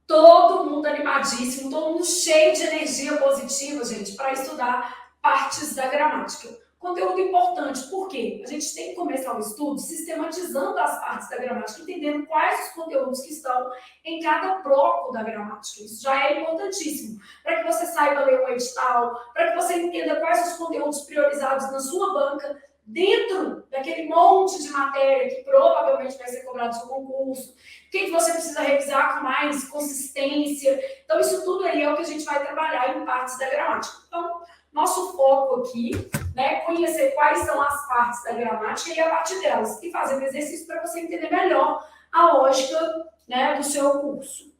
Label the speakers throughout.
Speaker 1: Todo mundo animadíssimo, todo mundo cheio de energia positiva, gente, para estudar partes da gramática. Conteúdo importante, por quê? A gente tem que começar o estudo sistematizando as partes da gramática, entendendo quais os conteúdos que estão em cada bloco da gramática. Isso já é importantíssimo, para que você saiba ler um edital, para que você entenda quais os conteúdos priorizados na sua banca, dentro daquele monte de matéria que provavelmente vai ser cobrado no seu concurso, o que você precisa revisar com mais consistência. Então, isso tudo aí é o que a gente vai trabalhar em partes da gramática. Então, nosso foco aqui, né, conhecer quais são as partes da gramática e a partir delas, e fazer um exercício para você entender melhor a lógica, né, do seu curso.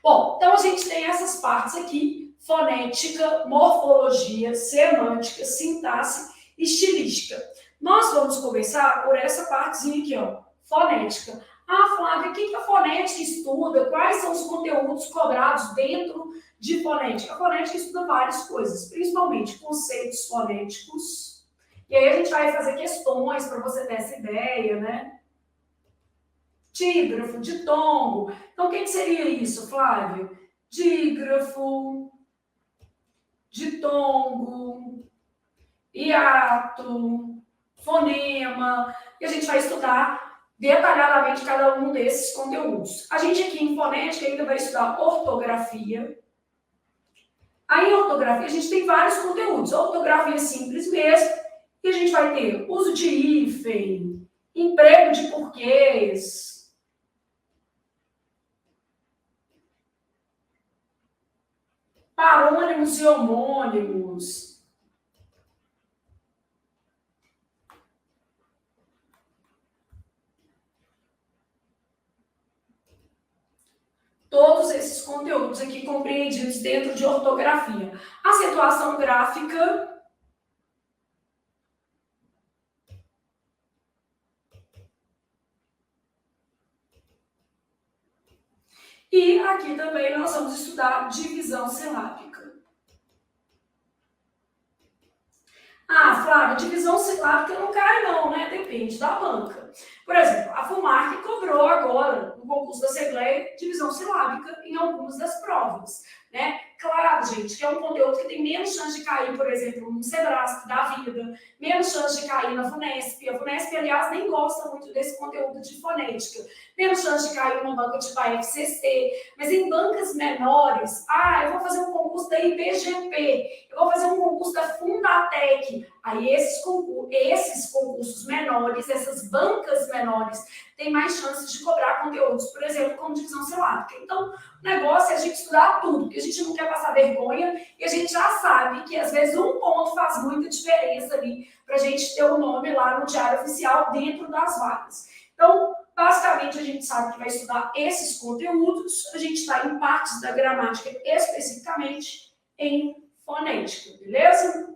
Speaker 1: Bom, então a gente tem essas partes aqui: fonética, morfologia, semântica, sintaxe, estilística. Nós vamos começar por essa partezinha aqui, ó, fonética. Ah, Flávia, o que a fonética estuda? Quais são os conteúdos cobrados dentro de fonética? A fonética estuda várias coisas, principalmente conceitos fonéticos. E aí a gente vai fazer questões para você ter essa ideia, né? Dígrafo, ditongo. Então, o que seria isso, Flávio? Dígrafo, ditongo, hiato, fonema. E a gente vai estudar detalhadamente cada um desses conteúdos. A gente aqui em fonética ainda vai estudar ortografia. Aí em ortografia a gente tem vários conteúdos. Ortografia simples mesmo. E a gente vai ter uso de hífen, emprego de porquês, parônimos e homônimos. Todos esses conteúdos aqui compreendidos dentro de ortografia. Acentuação gráfica. E aqui também nós vamos estudar divisão silábica. Ah, Flávia, divisão silábica não cai não, né? Depende da banca. Por exemplo, a FUMARC cobrou agora, no concurso da Assembleia, divisão silábica em algumas das provas, né? Claro, gente, que é um conteúdo que tem menos chance de cair, por exemplo, no Sebrasp da vida, menos chance de cair na FUNESP. A FUNESP, aliás, nem gosta muito desse conteúdo de fonética. Menos chance de cair numa banca tipo a FCC. Mas em bancas menores, eu vou fazer um concurso da IBGP, eu vou fazer um concurso da Fundatec. Aí esses concursos menores, essas bancas menores, têm mais chances de cobrar conteúdos, por exemplo, como divisão silábica. Então, o negócio é a gente estudar tudo, porque a gente não quer passar vergonha e a gente já sabe que, às vezes, um ponto faz muita diferença ali para a gente ter o nome lá no diário oficial dentro das vagas. Então, basicamente, a gente sabe que vai estudar esses conteúdos, a gente está em partes da gramática, especificamente em fonética, beleza?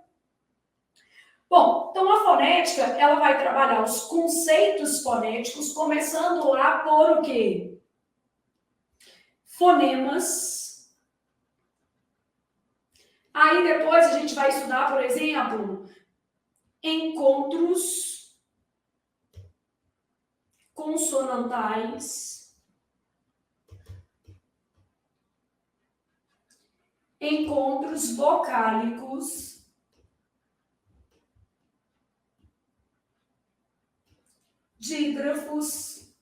Speaker 1: Bom, então a fonética, ela vai trabalhar os conceitos fonéticos, começando lá por o quê? Fonemas. Aí depois a gente vai estudar, por exemplo, encontros consonantais, encontros vocálicos, dígrafos,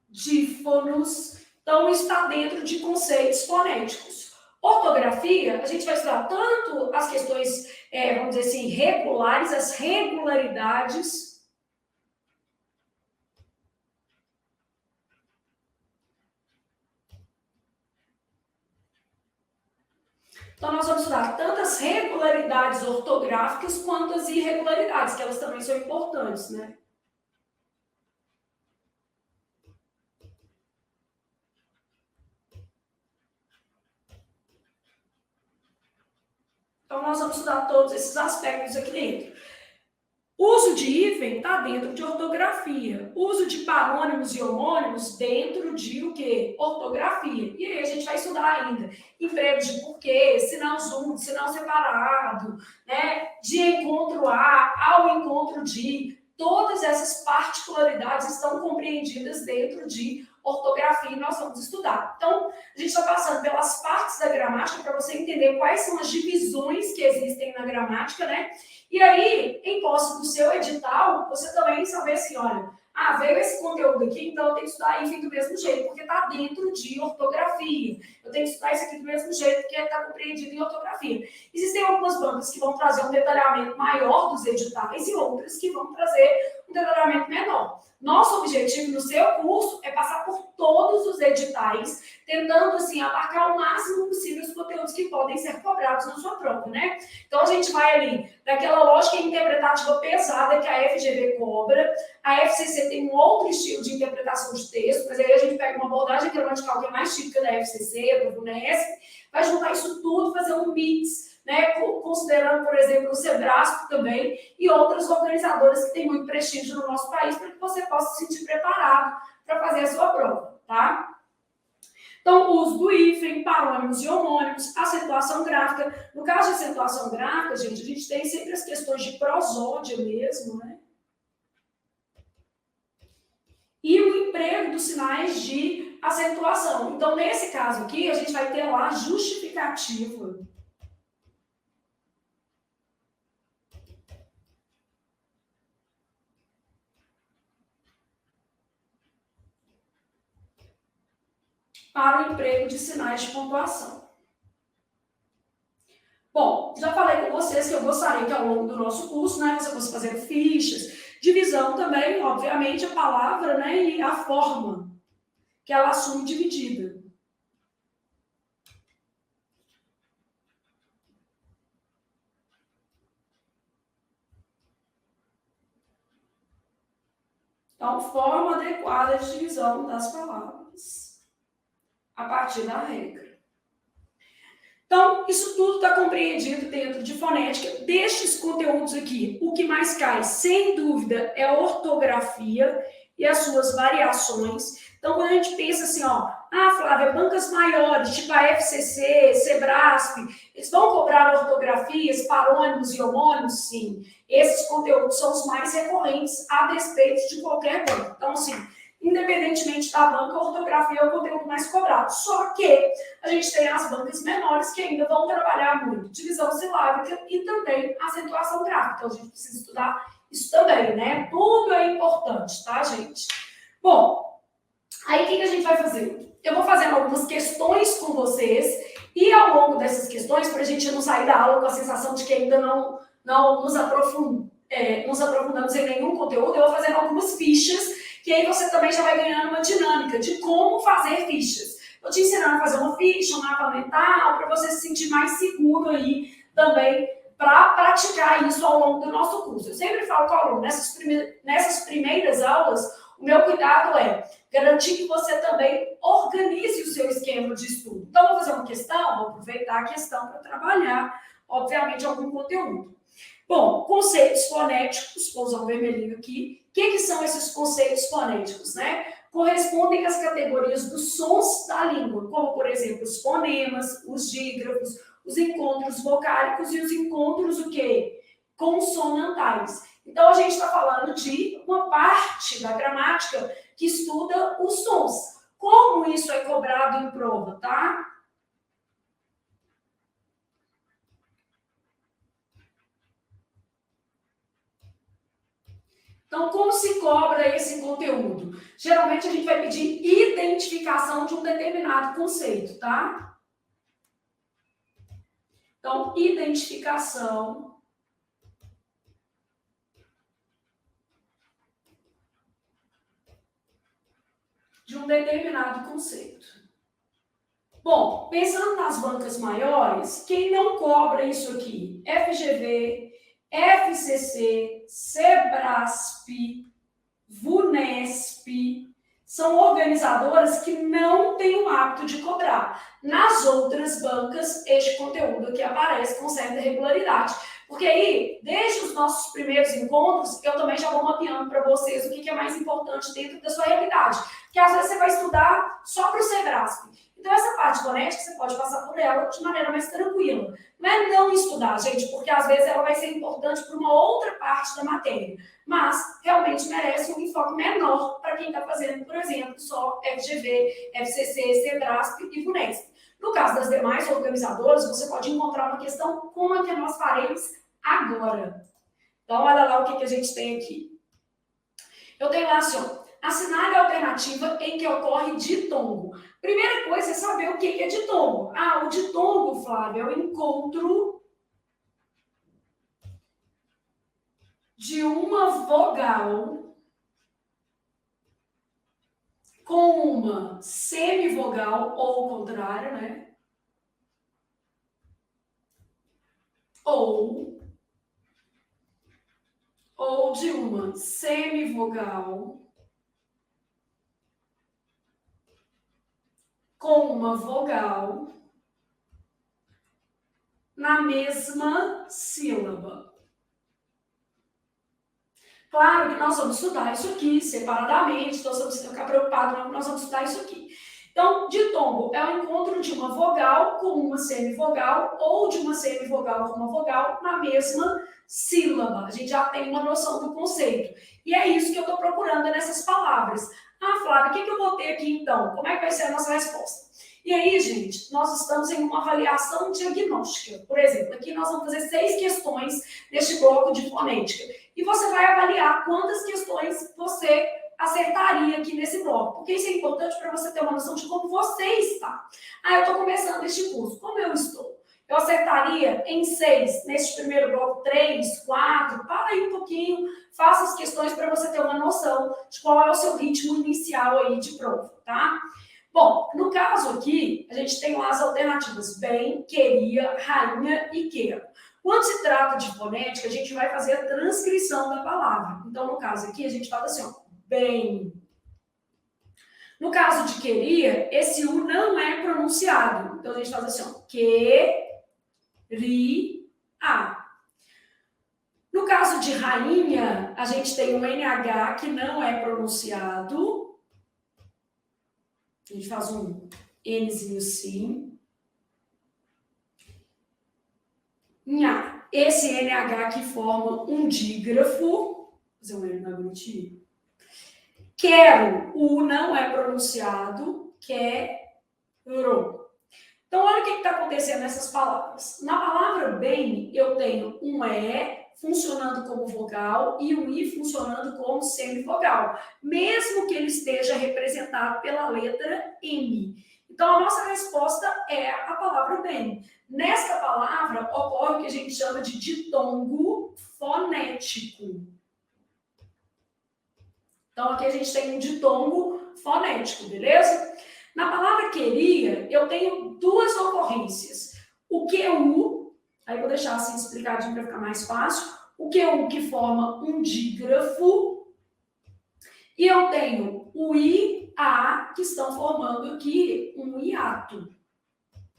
Speaker 1: dífonos. Então, está dentro de conceitos fonéticos. Ortografia, a gente vai estudar tanto as questões, vamos dizer assim, regulares, as regularidades. Então, nós vamos estudar tanto as regularidades ortográficas quanto as irregularidades, que elas também são importantes, né? Então, nós vamos estudar todos esses aspectos aqui dentro. Uso de hífen está dentro de ortografia. Uso de parônimos e homônimos dentro de o quê? Ortografia. E aí a gente vai estudar ainda emprego de porquê, sinal junto, sinal separado, né? De encontro a, ao encontro de. Todas essas particularidades estão compreendidas dentro de ortografia nós vamos estudar. Então, a gente está passando pelas partes da gramática para você entender quais são as divisões que existem na gramática, né? E aí, em posse do seu edital, você também saber assim, olha, veio esse conteúdo aqui, então eu tenho que estudar isso do mesmo jeito, porque está dentro de ortografia. Eu tenho que estudar isso aqui do mesmo jeito, porque está compreendido em ortografia. Existem algumas bancas que vão trazer um detalhamento maior dos editais e outras que vão trazer um detalhamento menor. Nosso objetivo no seu curso é passar por todos os editais, tentando, assim, abarcar o máximo possível os conteúdos que podem ser cobrados na sua prova, né? Então, a gente vai ali daquela lógica interpretativa pesada que a FGV cobra. A FCC tem um outro estilo de interpretação de texto, mas aí a gente pega uma abordagem gramatical que é mais típica da FCC, do VUNESP, vai juntar isso tudo, fazer um mix, né, considerando, por exemplo, o Sebrasp também e outras organizadoras que têm muito prestígio no nosso país para que você possa se sentir preparado para fazer a sua prova, tá? Então, o uso do hífen, parônimos e homônimos, acentuação gráfica. No caso de acentuação gráfica, gente, a gente tem sempre as questões de prosódia mesmo, né? E o emprego dos sinais de acentuação. Então, nesse caso aqui, a gente vai ter lá justificativa. Para o emprego de sinais de pontuação. Bom, já falei com vocês que eu gostaria que ao longo do nosso curso, né, você fosse fazer fichas, divisão também, obviamente, a palavra, né, e a forma que ela assume dividida. Então, forma adequada de divisão das palavras a partir da regra. Então, isso tudo está compreendido dentro de fonética. Destes conteúdos aqui, o que mais cai, sem dúvida, é a ortografia e as suas variações. Então, quando a gente pensa assim, ó, Flávia, bancas maiores, tipo a FCC, Sebrasp, eles vão cobrar ortografias, parônimos e homônimos? Sim. Esses conteúdos são os mais recorrentes a despeito de qualquer banco. Então, assim, independentemente da banca, a ortografia é o conteúdo mais cobrado. Só que a gente tem as bancas menores que ainda vão trabalhar muito divisão silábica e também acentuação gráfica. Então, a gente precisa estudar isso também, né? Tudo é importante, tá, gente? Bom, aí o que a gente vai fazer? Eu vou fazendo algumas questões com vocês e ao longo dessas questões, para a gente não sair da aula com a sensação de que ainda não nos aprofundamos em nenhum conteúdo, eu vou fazendo algumas fichas que aí você também já vai ganhando uma dinâmica de como fazer fichas. Eu te ensinando a fazer uma ficha, um mapa mental, para você se sentir mais seguro aí também para praticar isso ao longo do nosso curso. Eu sempre falo com o aluno, nessas primeiras aulas, o meu cuidado é garantir que você também organize o seu esquema de estudo. Então, vou fazer uma questão, vou aproveitar a questão para trabalhar, obviamente, algum conteúdo. Bom, conceitos fonéticos, vou usar um vermelhinho aqui. O que são esses conceitos fonéticos, né? Correspondem às categorias dos sons da língua, como, por exemplo, os fonemas, os dígrafos, os encontros vocálicos e os encontros, o quê? Consonantais. Então, a gente está falando de uma parte da gramática que estuda os sons. Como isso é cobrado em prova, tá? Então, como se cobra esse conteúdo? Geralmente, a gente vai pedir identificação de um determinado conceito, tá? Então, identificação de um determinado conceito. Bom, pensando nas bancas maiores, quem não cobra isso aqui? FGV, FCC, Sebrasp, VUNESP, são organizadoras que não têm o hábito de cobrar. Nas outras bancas, este conteúdo aqui aparece com certa regularidade, Porque aí, desde os nossos primeiros encontros, eu também já vou mapeando para vocês o que é mais importante dentro da sua realidade. Porque às vezes você vai estudar só para o Sebrasp. Então, essa parte fonética, você pode passar por ela de maneira mais tranquila. Não é não estudar, gente, porque às vezes ela vai ser importante para uma outra parte da matéria. Mas, realmente, merece um enfoque menor para quem está fazendo, por exemplo, só FGV, FCC, Sebrasp e FUNESP. No caso das demais organizadoras, você pode encontrar uma questão como a que nós faremos agora. Então, olha lá o que a gente tem aqui. Eu tenho lá assim, ó, assinale a alternativa em que ocorre ditongo. Primeira coisa é saber o que é ditongo. Ah, o ditongo, Flávio, é o encontro de uma vogal com uma semivogal, ou o contrário, né? Ou de uma semivogal com uma vogal na mesma sílaba. Claro que nós vamos estudar isso aqui separadamente, então você não precisa ficar preocupado, não, nós vamos estudar isso aqui. Então, ditongo é o encontro de uma vogal com uma semivogal ou de uma semivogal com uma vogal na mesma sílaba. A gente já tem uma noção do conceito. E é isso que eu estou procurando nessas palavras. Ah, Flávia, o que eu vou ter aqui então? Como é que vai ser a nossa resposta? E aí, gente, nós estamos em uma avaliação diagnóstica. Por exemplo, aqui nós vamos fazer 6 questões neste bloco de fonética. E você vai avaliar quantas questões você acertaria aqui nesse bloco. Porque isso é importante para você ter uma noção de como você está. Ah, eu estou começando este curso. Como eu estou? Eu acertaria em 6, neste primeiro bloco, 3, 4. Para aí um pouquinho, faça as questões para você ter uma noção de qual é o seu ritmo inicial aí de prova, tá? Bom, no caso aqui, a gente tem lá as alternativas bem, queria, rainha e quero. Quando se trata de fonética, a gente vai fazer a transcrição da palavra. Então, no caso aqui, a gente fala assim, ó, bem. No caso de queria, esse U não é pronunciado. Então, a gente faz assim, ó, que-ri-a. No caso de rainha, a gente tem um NH que não é pronunciado. A gente faz um Nzinho sim. Nha. Esse NH que forma um dígrafo. Vou fazer um N mais bonitinho. Quero. O U não é pronunciado. Quero. Então, olha o que está acontecendo nessas palavras. Na palavra bem, eu tenho um E funcionando como vogal e um I funcionando como semivogal, mesmo que ele esteja representado pela letra M. Então, a nossa resposta é a palavra bem. Nesta palavra, ocorre o que a gente chama de ditongo fonético. Então, aqui a gente tem um ditongo fonético, beleza? Na palavra queria, eu tenho 2 ocorrências. O QU, aí vou deixar assim explicadinho para ficar mais fácil. O QU que forma um dígrafo. E eu tenho o IA que estão formando aqui um hiato.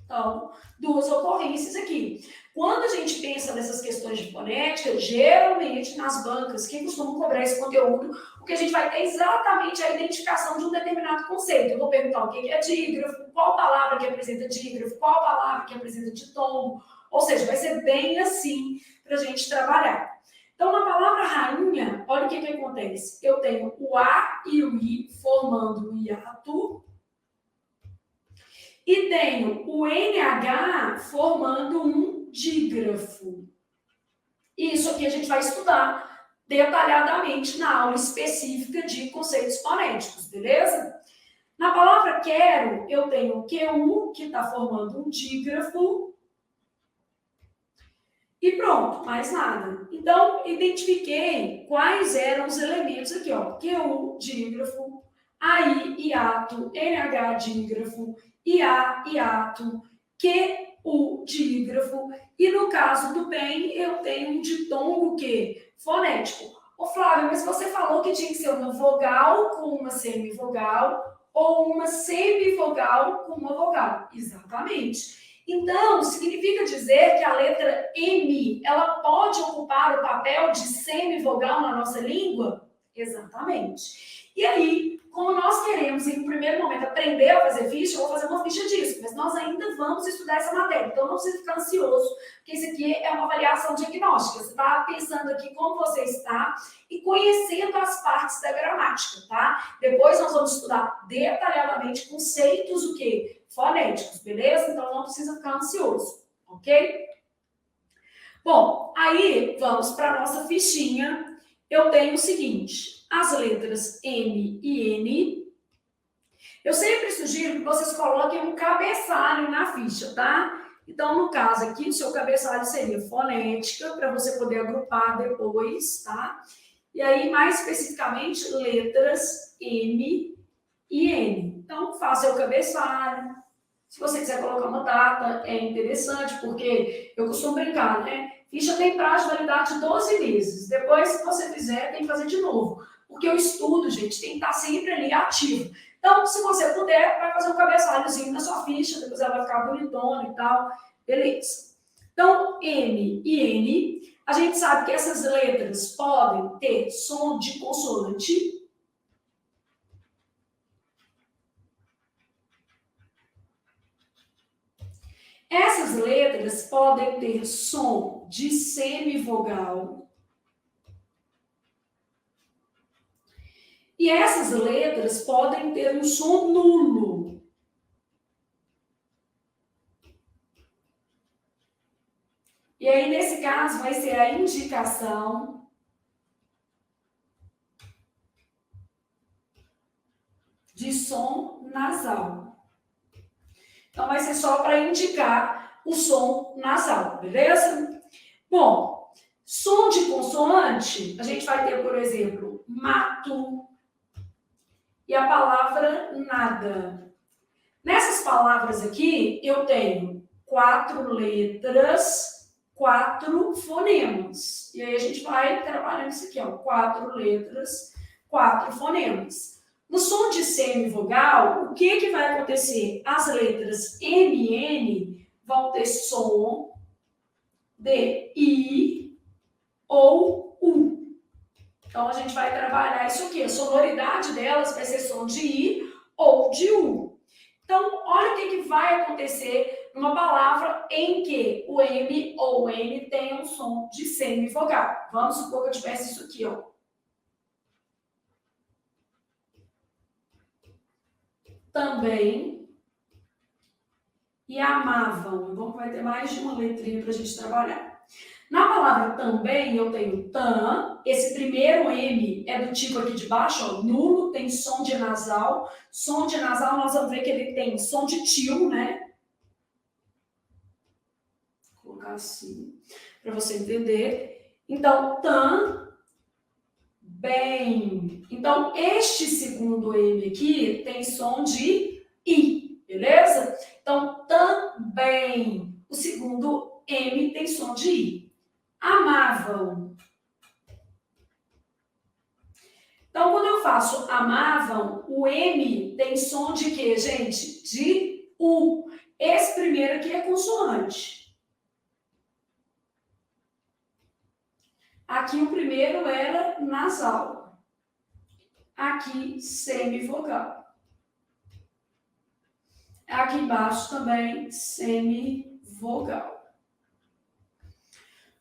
Speaker 1: Então, 2 ocorrências aqui. Quando a gente pensa nessas questões de fonética, geralmente nas bancas que costumam cobrar esse conteúdo, o que a gente vai ter é exatamente a identificação de um determinado conceito. Eu vou perguntar o que é dígrafo, qual palavra que apresenta dígrafo, qual palavra que apresenta ditongo. Ou seja, vai ser bem assim para a gente trabalhar. Então, na palavra rainha, olha o que acontece. Eu tenho o A e o I formando um hiato. E tenho o NH formando um dígrafo. Isso aqui a gente vai estudar detalhadamente na aula específica de conceitos fonéticos, beleza? Na palavra quero, eu tenho o QU, que está formando um dígrafo. E pronto, mais nada. Então, identifiquei quais eram os elementos aqui, ó. QU, dígrafo, AI, hiato, NH, dígrafo, IA, hiato, QU, dígrafo. E no caso do bem, eu tenho um ditongo que fonético. Ô Flávia, mas você falou que tinha que ser uma vogal com uma semivogal ou uma semivogal com uma vogal. Exatamente. Então, significa dizer que a letra M, ela pode ocupar o papel de semivogal na nossa língua? Exatamente. E aí, como nós queremos, em primeiro momento, aprender a fazer ficha, eu vou fazer uma ficha disso, mas nós ainda vamos estudar essa matéria, então não precisa ficar ansioso, porque isso aqui é uma avaliação diagnóstica. Você está pensando aqui como você está e conhecendo as partes da gramática, tá? Depois nós vamos estudar detalhadamente conceitos, o quê? Fonéticos, beleza? Então não precisa ficar ansioso, ok? Bom, aí vamos para a nossa fichinha. Eu tenho o seguinte, as letras M e N. Eu sempre sugiro que vocês coloquem um cabeçalho na ficha, tá? Então, no caso aqui, o seu cabeçalho seria fonética, para você poder agrupar depois, tá? E aí, mais especificamente, letras M e N. Então, faça o cabeçalho. Se você quiser colocar uma data, é interessante, porque eu costumo brincar, né? Ficha tem prazo de validade de 12 meses. Depois, se você fizer, tem que fazer de novo. Porque o estudo, gente, tem que estar sempre ali ativo. Então, se você puder, vai fazer um cabeçalhozinho na sua ficha, depois ela vai ficar bonitona e tal. Beleza. Então, M e N, a gente sabe que essas letras podem ter som de consoante. Essas letras podem ter som de semivogal. E essas letras podem ter um som nulo. E aí, nesse caso, vai ser a indicação de som nasal. Então, vai ser só para indicar o som nasal, beleza? Bom, som de consoante, a gente vai ter, por exemplo, mato e a palavra nada. Nessas palavras aqui, eu tenho 4 letras, 4 fonemas. E aí, a gente vai trabalhando isso aqui, ó, 4 letras, 4 fonemas. No som de semivogal, o que vai acontecer? As letras M e N vão ter som de I ou U. Então, a gente vai trabalhar isso aqui. A sonoridade delas vai ser som de I ou de U. Então, olha o que vai acontecer numa palavra em que o M ou o N tem um som de semivogal. Vamos supor que eu tivesse isso aqui, ó. Também e amavam. Então, vai ter mais de uma letrinha para a gente trabalhar. Na palavra também, eu tenho tam. Esse primeiro M é do tipo aqui de baixo, ó, nulo, tem som de nasal. Som de nasal, nós vamos ver que ele tem som de tio, né? Vou colocar assim, para você entender. Então, tam, bem. Então, este segundo M aqui tem som de I, beleza? Então, também. O segundo M tem som de I. Amavam. Então, quando eu faço amavam, o M tem som de quê, gente? De U. Esse primeiro aqui é consoante. Aqui o primeiro era nasal. Aqui, semivogal. Aqui embaixo também, semivogal.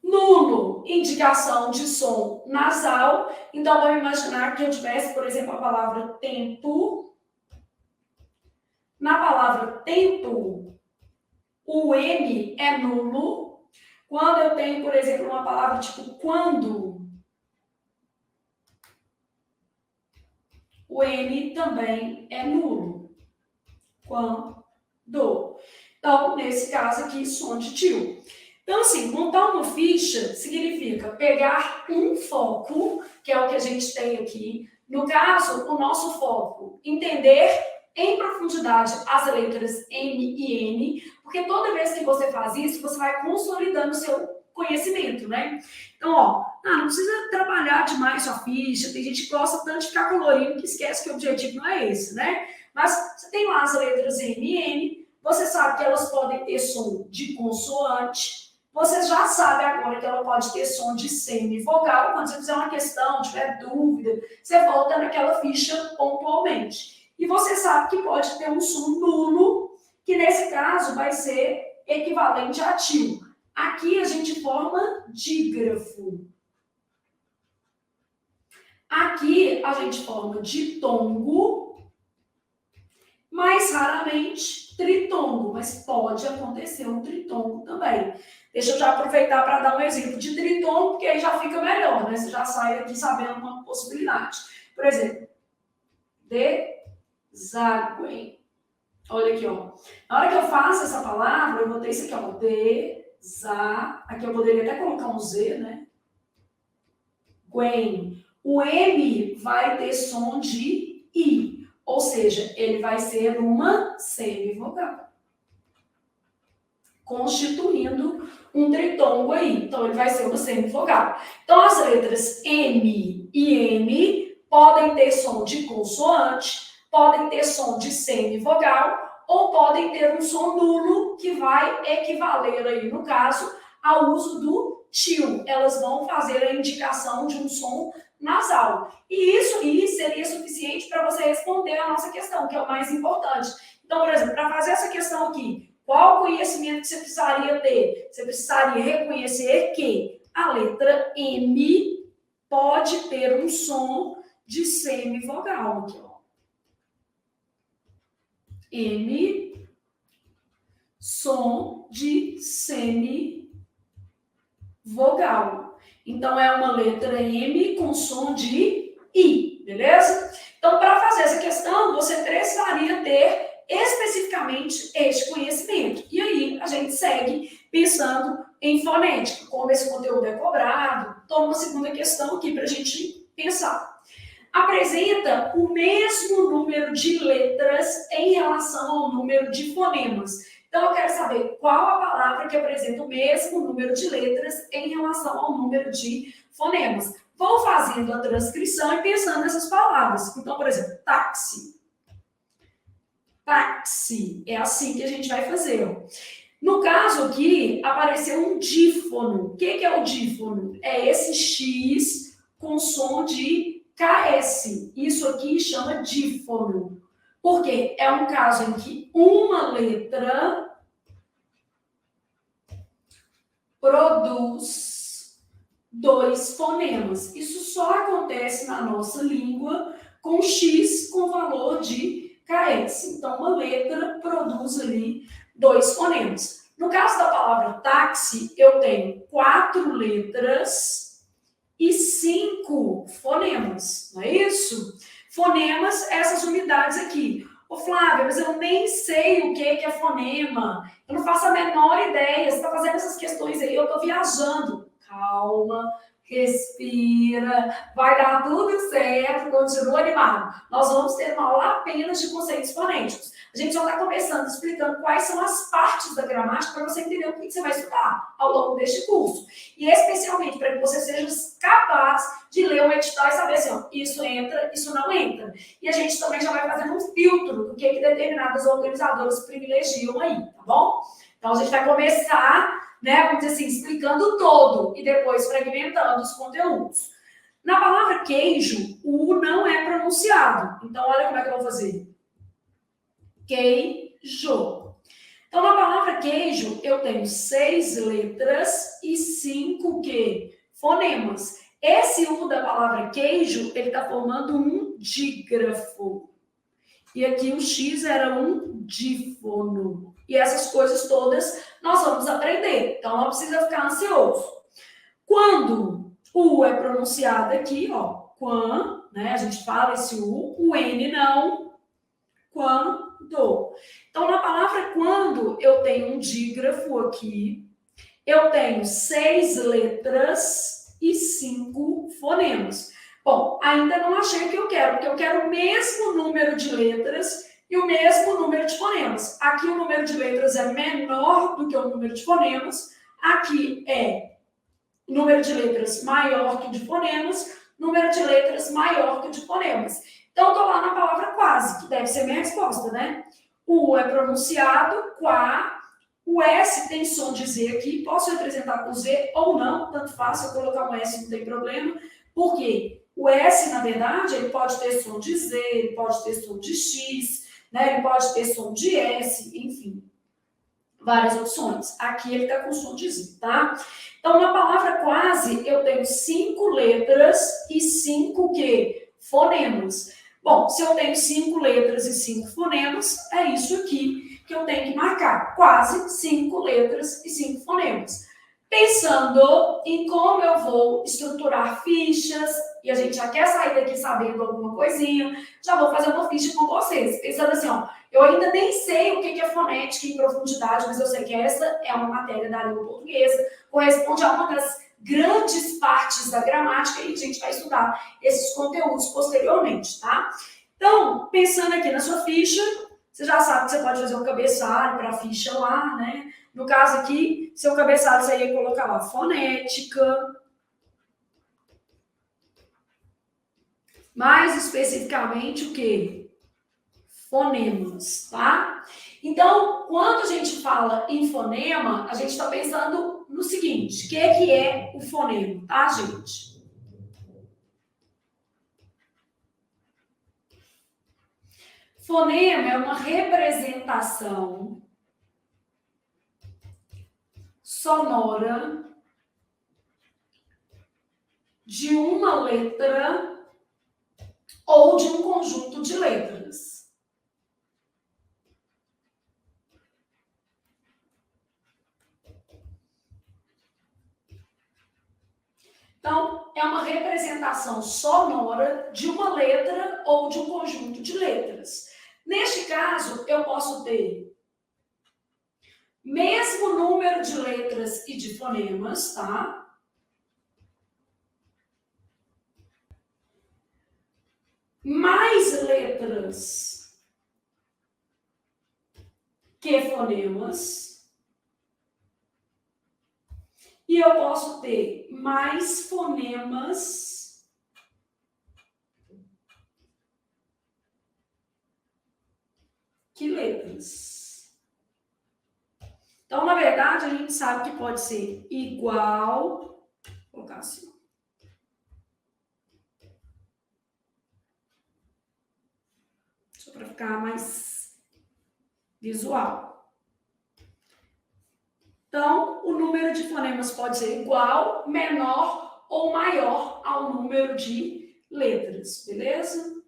Speaker 1: Nulo, indicação de som nasal. Então, vamos imaginar que eu tivesse, por exemplo, a palavra tempo. Na palavra tempo, o M é nulo. Quando eu tenho, por exemplo, uma palavra tipo quando, o N também é nulo. Quando. Então, nesse caso aqui, som de tio. Então, assim, montar uma ficha significa pegar um foco, que é o que a gente tem aqui. No caso, o nosso foco, entender em profundidade as letras M e N, porque toda vez que você faz isso, você vai consolidando o seu conhecimento, né? Então, ó, não precisa trabalhar demais sua ficha, tem gente que gosta tanto de ficar colorindo que esquece que o objetivo não é esse, né? Mas você tem lá as letras M e N, Você sabe que elas podem ter som de consoante. Você já sabe agora que ela pode ter som de semivogal. Quando você fizer uma questão, tiver dúvida, você volta naquela ficha pontualmente. E você sabe que pode ter um som nulo, que nesse caso vai ser equivalente a til. Aqui a gente forma dígrafo. Aqui a gente forma ditongo, mais raramente tritongo, mas pode acontecer um tritongo também. Deixa eu já aproveitar para dar um exemplo de tritongo, porque aí já fica melhor, né? Você já sai aqui sabendo uma possibilidade. Por exemplo, deságue. Olha aqui, ó. Na hora que eu faço essa palavra, eu vou ter isso aqui, ó. Aqui eu poderia até colocar um Z, né? Gwen. O M vai ter som de I. Ou seja, ele vai ser uma semivogal, constituindo um tritongo aí. Então, ele vai ser uma semivogal. Então, as letras M e M podem ter som de consoante, podem ter som de semivogal, ou podem ter um som nulo, que vai equivaler aí, no caso, ao uso do til. Elas vão fazer a indicação de um som nasal. E isso aí seria suficiente para você responder a nossa questão, que é o mais importante. Então, por exemplo, para fazer essa questão aqui, qual conhecimento que você precisaria ter? Você precisaria reconhecer que a letra M pode ter um som de semivogal. Aqui, ó. M, som de semivogal. Então, é uma letra M com som de I, beleza? Então, para fazer essa questão, você precisaria ter especificamente este conhecimento. E aí, a gente segue pensando em fonética. Como esse conteúdo é cobrado, toma uma segunda questão aqui para a gente pensar. Apresenta o mesmo número de letras em relação ao número de fonemas. Então, eu quero saber qual a palavra que apresenta o mesmo número de letras em relação ao número de fonemas. Vou fazendo a transcrição e pensando nessas palavras. Então, por exemplo, táxi. Táxi. É assim que a gente vai fazer. No caso aqui, apareceu um dífono. O que é o dífono? É esse X com som de KS. Isso aqui chama dífono. Porque é um caso em que uma letra produz dois fonemas. Isso só acontece na nossa língua com X com valor de KS. Então, uma letra produz ali dois fonemas. No caso da palavra táxi, eu tenho 4 letras e 5 fonemas. Não é isso? Fonemas, essas unidades aqui. Ô, Flávia, mas eu nem sei o que é fonema. Eu não faço a menor ideia. Você está fazendo essas questões aí, eu estou viajando. Calma, respira, vai dar tudo certo, continua animado. Nós vamos ter uma aula apenas de conceitos fonéticos. A gente já está começando explicando quais são as partes da gramática para você entender o que você vai estudar ao longo deste curso. E especialmente para que você seja capaz de ler um edital e saber assim, ó, isso entra, isso não entra. E a gente também já vai fazendo um filtro do que determinadas organizadoras privilegiam aí, tá bom? Então a gente vai começar, né, vamos dizer assim, explicando todo e depois fragmentando os conteúdos. Na palavra queijo, o U não é pronunciado. Então, olha como é que eu vou fazer. Queijo. Então, na palavra queijo, eu tenho 6 letras e 5 fonemas. Esse U da palavra queijo, ele está formando um dígrafo. E aqui o X era um dífono. E essas coisas todas nós vamos aprender. Então, não precisa ficar ansioso. Quando o U é pronunciado aqui, ó, quan, né? A gente fala esse U, o N não, quando. Então, na palavra quando, eu tenho um dígrafo aqui, eu tenho 6 letras e 5 fonemas. Bom, ainda não achei o que eu quero, porque eu quero o mesmo número de letras e o mesmo número de fonemas. Aqui o número de letras é menor do que o número de fonemas. Aqui é número de letras maior que de fonemas, número de letras maior que de fonemas. Então, eu estou lá na palavra quase, que deve ser minha resposta, né? O U é pronunciado, quá. O S tem som de Z aqui, posso representar com Z ou não, tanto faz, se eu colocar um S não tem problema. Por quê? O S, na verdade, ele pode ter som de Z, ele pode ter som de X, né? Ele pode ter som de S, enfim, várias opções. Aqui ele está com som de Z, tá? Então, na palavra quase, eu tenho 5 letras e 5 quê? Fonemas. Bom, se eu tenho 5 letras e 5 fonemas, é isso aqui que eu tenho que marcar. Quase 5 letras e 5 fonemas. Pensando em como eu vou estruturar fichas, e a gente já quer sair daqui sabendo alguma coisinha, já vou fazer uma ficha com vocês. Pensando assim, ó, eu ainda nem sei o que é fonética em profundidade, mas eu sei que essa é uma matéria da língua portuguesa, corresponde a uma das grandes partes da gramática e a gente vai estudar esses conteúdos posteriormente, tá? Então, pensando aqui na sua ficha, você já sabe que você pode fazer um cabeçalho para a ficha lá, né? No caso aqui, seu cabeçalho você ia colocar lá fonética. Mais especificamente o quê? Fonemas, tá? Então, quando a gente fala em fonema, a gente está pensando no seguinte, o que é o fonema, tá, gente? Fonema é uma representação sonora de uma letra ou de um conjunto de letras. Então, é uma representação sonora de uma letra ou de um conjunto de letras. Neste caso, eu posso ter mesmo número de letras e de fonemas, tá? Mais letras que fonemas. E eu posso ter mais fonemas que letras. Então, na verdade, a gente sabe que pode ser igual, vou colocar assim, só para ficar mais visual. Então, o número de fonemas pode ser igual, menor ou maior ao número de letras, beleza?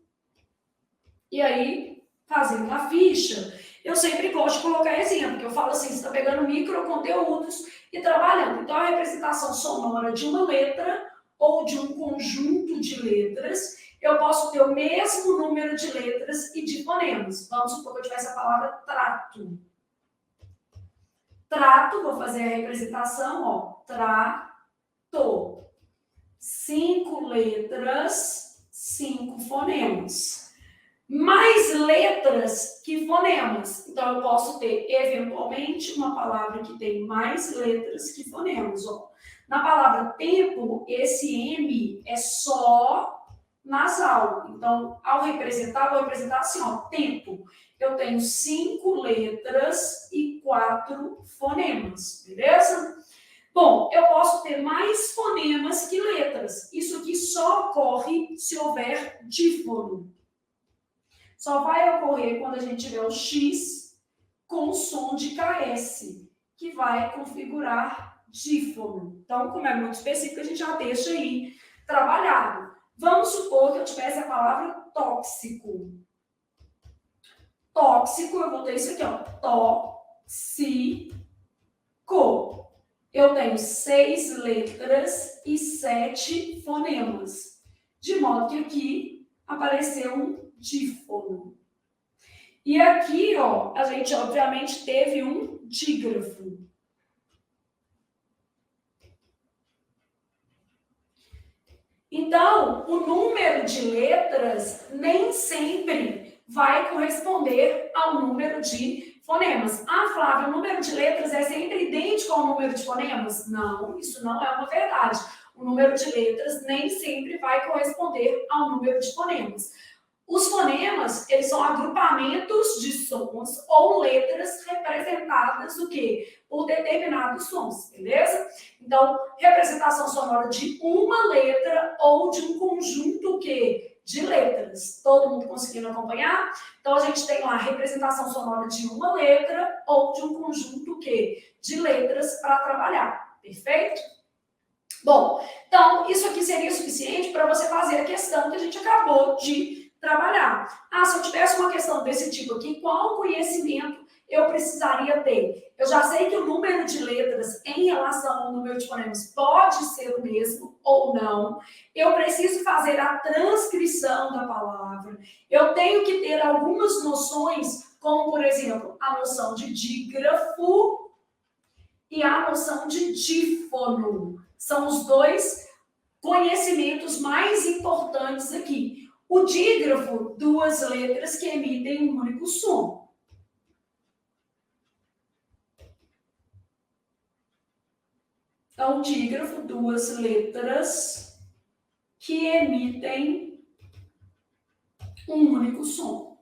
Speaker 1: E aí, fazendo a ficha, eu sempre gosto de colocar exemplo, porque eu falo assim, você está pegando microconteúdos e trabalhando. Então, a representação sonora de uma letra ou de um conjunto de letras, eu posso ter o mesmo número de letras e de fonemas. Vamos supor que eu tivesse a palavra trato. Trato, vou fazer a representação, ó, trato. 5 letras, 5 fonemas. Mais letras que fonemas. Então, eu posso ter, eventualmente, uma palavra que tem mais letras que fonemas. Ó. Na palavra tempo, esse M é só nasal. Então, ao representar, vou representar assim, ó, tempo. Eu tenho 5 letras e 4 fonemas, beleza? Bom, eu posso ter mais fonemas que letras. Isso aqui só ocorre se houver dífono. Só vai ocorrer quando a gente tiver o X com som de KS, que vai configurar dífono. Então, como é muito específico, a gente já deixa aí trabalhado. Vamos supor que eu tivesse a palavra tóxico. Tóxico, eu vou ter isso aqui, ó. Tóxico. Eu tenho 6 letras e 7 fonemas. De modo que aqui apareceu um dífono. E aqui, ó, a gente obviamente teve um dígrafo. Então, o número de letras nem sempre vai corresponder ao número de fonemas. Ah, Flávia, o número de letras é sempre idêntico ao número de fonemas? Não, isso não é uma verdade. O número de letras nem sempre vai corresponder ao número de fonemas. Os fonemas, eles são agrupamentos de sons ou letras representadas o quê? Por determinados sons, beleza? Então, representação sonora de uma letra ou de um conjunto o quê? De letras. Todo mundo conseguindo acompanhar? Então, a gente tem lá a representação sonora de uma letra ou de um conjunto o quê? De letras para trabalhar. Perfeito? Bom, então, isso aqui seria suficiente para você fazer a questão que a gente acabou de trabalhar. Ah, se eu tivesse uma questão desse tipo aqui, qual conhecimento eu precisaria ter? Eu já sei que o número de letras em relação ao número de fonemas pode ser o mesmo ou não. Eu preciso fazer a transcrição da palavra. Eu tenho que ter algumas noções, como, por exemplo, a noção de dígrafo e a noção de dífono. São os dois conhecimentos mais importantes aqui. O dígrafo, duas letras que emitem um único som. Então, dígrafo, duas letras que emitem um único som.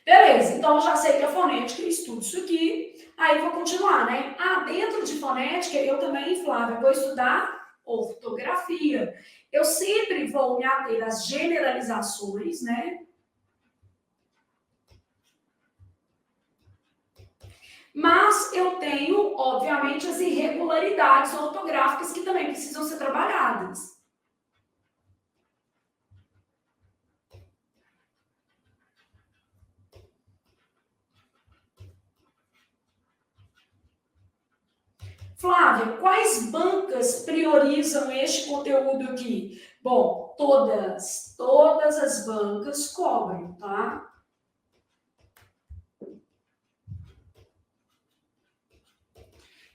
Speaker 1: Beleza, então eu já sei que a fonética, eu estudo isso aqui. Aí vou continuar, né? Ah, dentro de fonética, eu também, Flávia, vou estudar ortografia. Eu sempre vou me ater às generalizações, né? Mas eu tenho, obviamente, as irregularidades ortográficas que também precisam ser trabalhadas. Flávia, quais bancas priorizam este conteúdo aqui? Bom, todas as bancas cobrem, tá?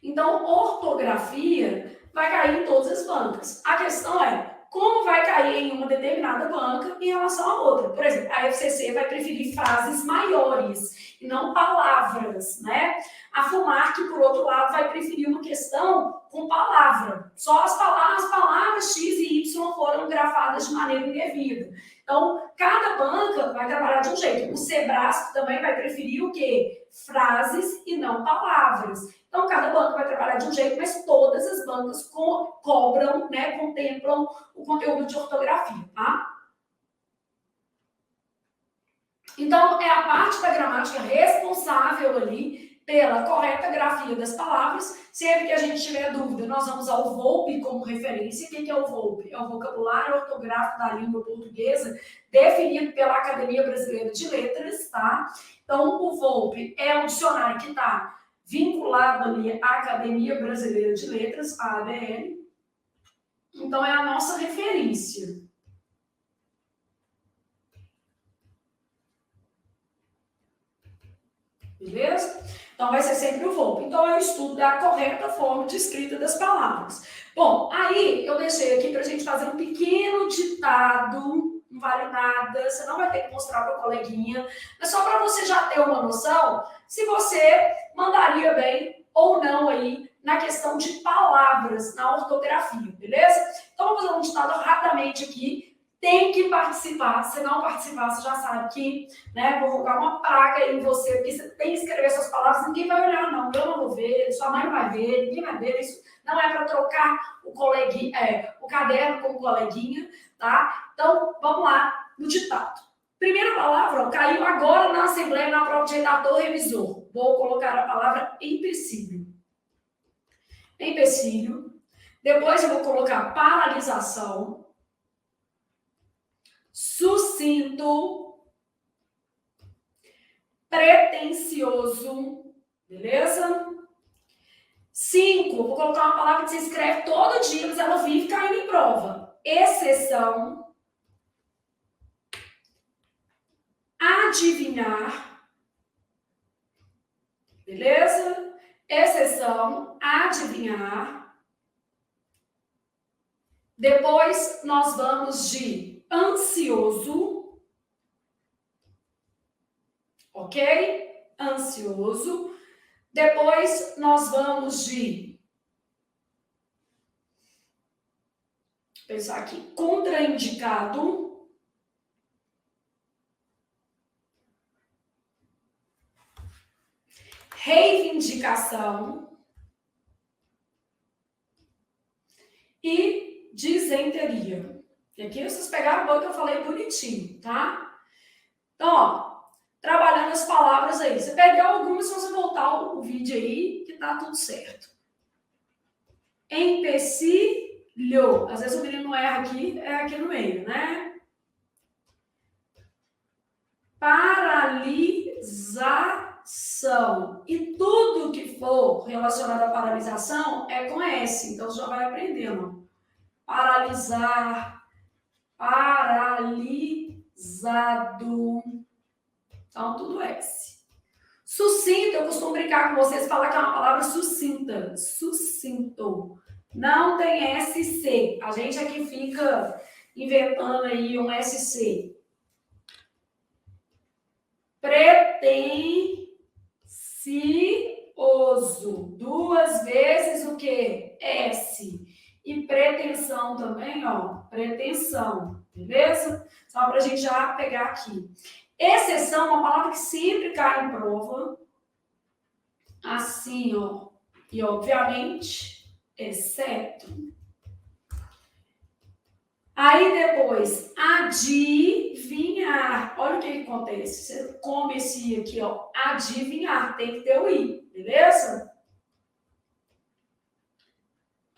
Speaker 1: Então, ortografia vai cair em todas as bancas. A questão é, como vai cair em uma determinada banca em relação à outra? Por exemplo, a FCC vai preferir frases maiores e não palavras, né? A FUMARC, por outro lado, vai preferir uma questão com palavra. Só as palavras X e Y foram grafadas de maneira indevida. Então, cada banca vai trabalhar de um jeito. O Sebrasp também vai preferir o quê? Frases e não palavras. Então, cada banco vai trabalhar de um jeito, mas todas as bancas cobram, né, contemplam o conteúdo de ortografia, tá? Então, é a parte da gramática responsável ali pela correta grafia das palavras. Sempre que a gente tiver dúvida, nós vamos usar o VOLPE como referência. O que é o VOLPE? É o vocabulário ortográfico da língua portuguesa, definido pela Academia Brasileira de Letras, tá? Então, o VOLPE é um dicionário que está vinculado ali à Academia Brasileira de Letras, a ABL. Então, é a nossa referência. Beleza? Então, vai ser sempre o VOLPE. Então, eu estudo a correta forma de escrita das palavras. Bom, aí eu deixei aqui para a gente fazer um pequeno ditado, não vale nada, você não vai ter que mostrar para o coleguinha, mas só para você já ter uma noção se você mandaria bem ou não aí na questão de palavras, na ortografia, beleza? Então, vamos fazer um ditado rapidamente aqui. Tem que participar. Se não participar, você já sabe que, né, vou colocar uma praga em você, porque você tem que escrever suas palavras, ninguém vai olhar, não. Eu não vou ver, sua mãe não vai ver, ninguém vai ver. Isso não é para trocar o coleguinha, o caderno com o coleguinha, tá? Então, vamos lá no ditado. Primeira palavra, ó, caiu agora na Assembleia, na prova de redator revisor. Vou colocar a palavra empecilho. Empecilho. Depois eu vou colocar paralisação. Sucinto, pretensioso, beleza? 5, vou colocar uma palavra que você escreve todo dia, mas ela vive caindo em prova. Exceção, adivinhar, beleza? Exceção, adivinhar. Depois nós vamos de ansioso, ok? Ansioso. Depois nós vamos de pensar aqui. Contraindicado. Reivindicação. E disenteria. E aqui vocês pegaram o banco que eu falei bonitinho, tá? Então, ó, trabalhando as palavras aí. Você perdeu algumas, se você voltar o vídeo aí, que tá tudo certo. Empecilho. Às vezes o menino erra aqui, é aqui no meio, né? Paralisação. E tudo que for relacionado à paralisação é com S. Então, você já vai aprendendo. Paralisar, paralisado. Então, tudo S. Sucinto, eu costumo brincar com vocês e falar que é uma palavra sucinta. Sucinto. Não tem SC. A gente aqui fica inventando aí um SC. Pretensioso. Duas vezes o quê? S. E pretensão também, ó. Pretensão. Beleza? Só para a gente já pegar aqui. Exceção é uma palavra que sempre cai em prova. Assim, ó. E, obviamente, exceto. Aí, depois, adivinhar. Olha o que acontece. Você come esse I aqui, ó. Adivinhar. Tem que ter o I. Beleza?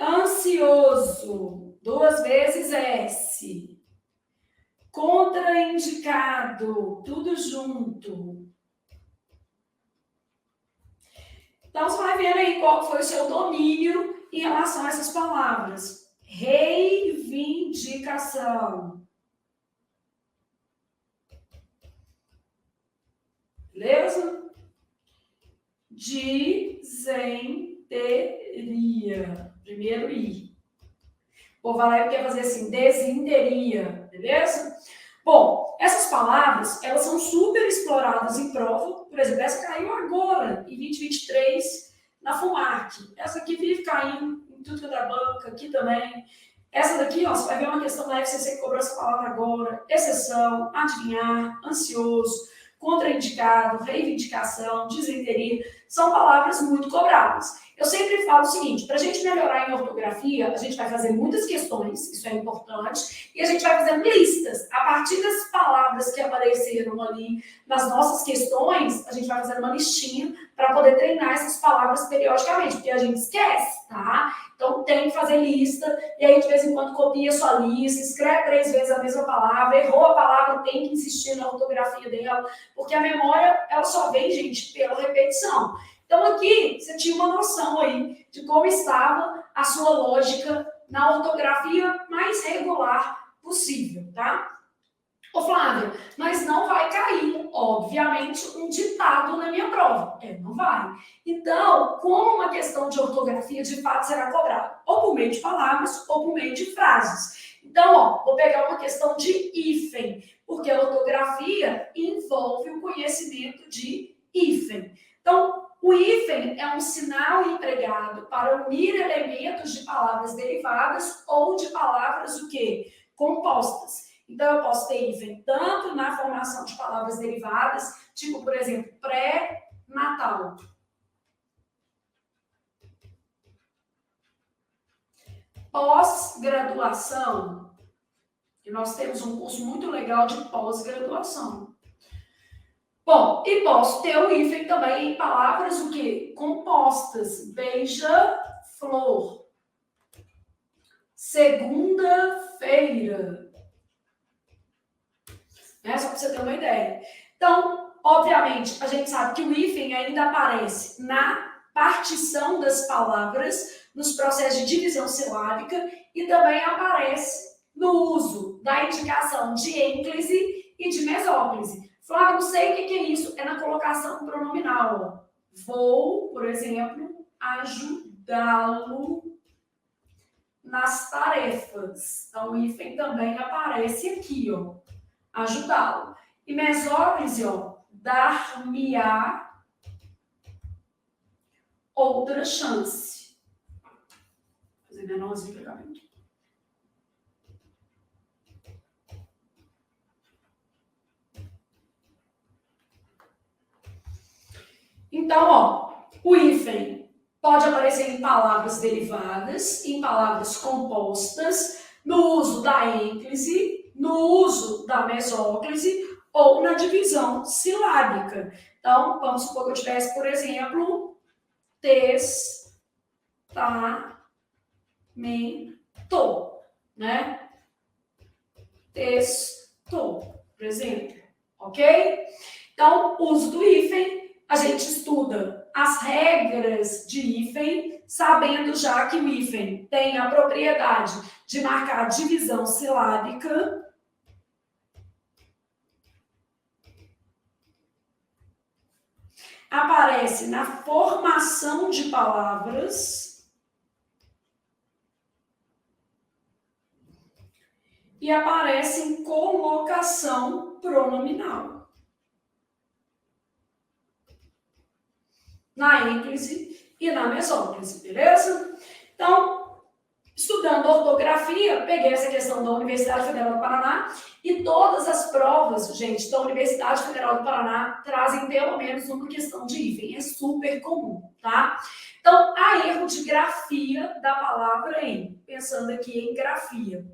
Speaker 1: Ansioso. Duas vezes S. Contraindicado. Tudo junto. Então, você vai vendo aí qual foi o seu domínio em relação a essas palavras. Reivindicação. Beleza? Disenteria. Primeiro I. O Valério quer fazer assim, desinteria. Beleza? Bom, essas palavras, elas são super exploradas em prova. Por exemplo, essa caiu agora, em 2023, na FUMARC. Essa aqui vive caindo em tudo que é da banca, aqui também. Essa daqui, ó, você vai ver uma questão da FCC que cobrou essa palavra agora. Exceção, adivinhar, ansioso, contraindicado, reivindicação, disenteria. São palavras muito cobradas. Eu sempre falo o seguinte, para a gente melhorar em ortografia, a gente vai fazer muitas questões, isso é importante, e a gente vai fazendo listas. A partir das palavras que apareceram ali nas nossas questões, a gente vai fazendo uma listinha para poder treinar essas palavras periodicamente, porque a gente esquece, tá? Então tem que fazer lista, e aí de vez em quando copia a sua lista, escreve 3 vezes a mesma palavra, errou a palavra, tem que insistir na ortografia dela, porque a memória, ela só vem, gente, pela repetição. Então, aqui, você tinha uma noção aí de como estava a sua lógica na ortografia mais regular possível, tá? Ô, Flávia, mas não vai cair, obviamente, um ditado na minha prova. Não vai. Então, como uma questão de ortografia, de fato, será cobrada? Ou por meio de palavras, ou por meio de frases. Então, ó, vou pegar uma questão de hífen, porque a ortografia envolve o conhecimento de hífen. Então, o hífen é um sinal empregado para unir elementos de palavras derivadas ou de palavras o quê? Compostas. Então, eu posso ter hífen tanto na formação de palavras derivadas, tipo, por exemplo, pré-natal. Pós-graduação. E nós temos um curso muito legal de pós-graduação. Bom, e posso ter o hífen também em palavras o quê? Compostas. Beija-flor. Segunda-feira. Né? Só para você ter uma ideia. Então, obviamente, a gente sabe que o hífen ainda aparece na partição das palavras, nos processos de divisão silábica, e também aparece no uso da indicação de ênclise e de mesóclise. Flávio, não sei o que é isso. É na colocação pronominal. Vou, por exemplo, ajudá-lo nas tarefas. Então, o hífen também aparece aqui, ó. Ajudá-lo. E mesóclise, ó. Dar-me-á outra chance. Vou fazer menorzinho para cá. Então, ó, o hífen pode aparecer em palavras derivadas, em palavras compostas, no uso da ênclise, no uso da mesóclise ou na divisão silábica. Então, vamos supor que eu tivesse, por exemplo, testamento, né? Texto, por exemplo, ok? Então, uso do hífen, a gente estuda as regras de hífen, sabendo já que o hífen tem a propriedade de marcar divisão silábica. Aparece na formação de palavras e aparece em colocação pronominal. Na ênclise e na mesóclise, beleza? Então, estudando ortografia, peguei essa questão da Universidade Federal do Paraná e todas as provas, gente, da Universidade Federal do Paraná trazem pelo menos uma questão de hífen, é super comum, tá? Então, há erro de grafia da palavra em, pensando aqui em grafia.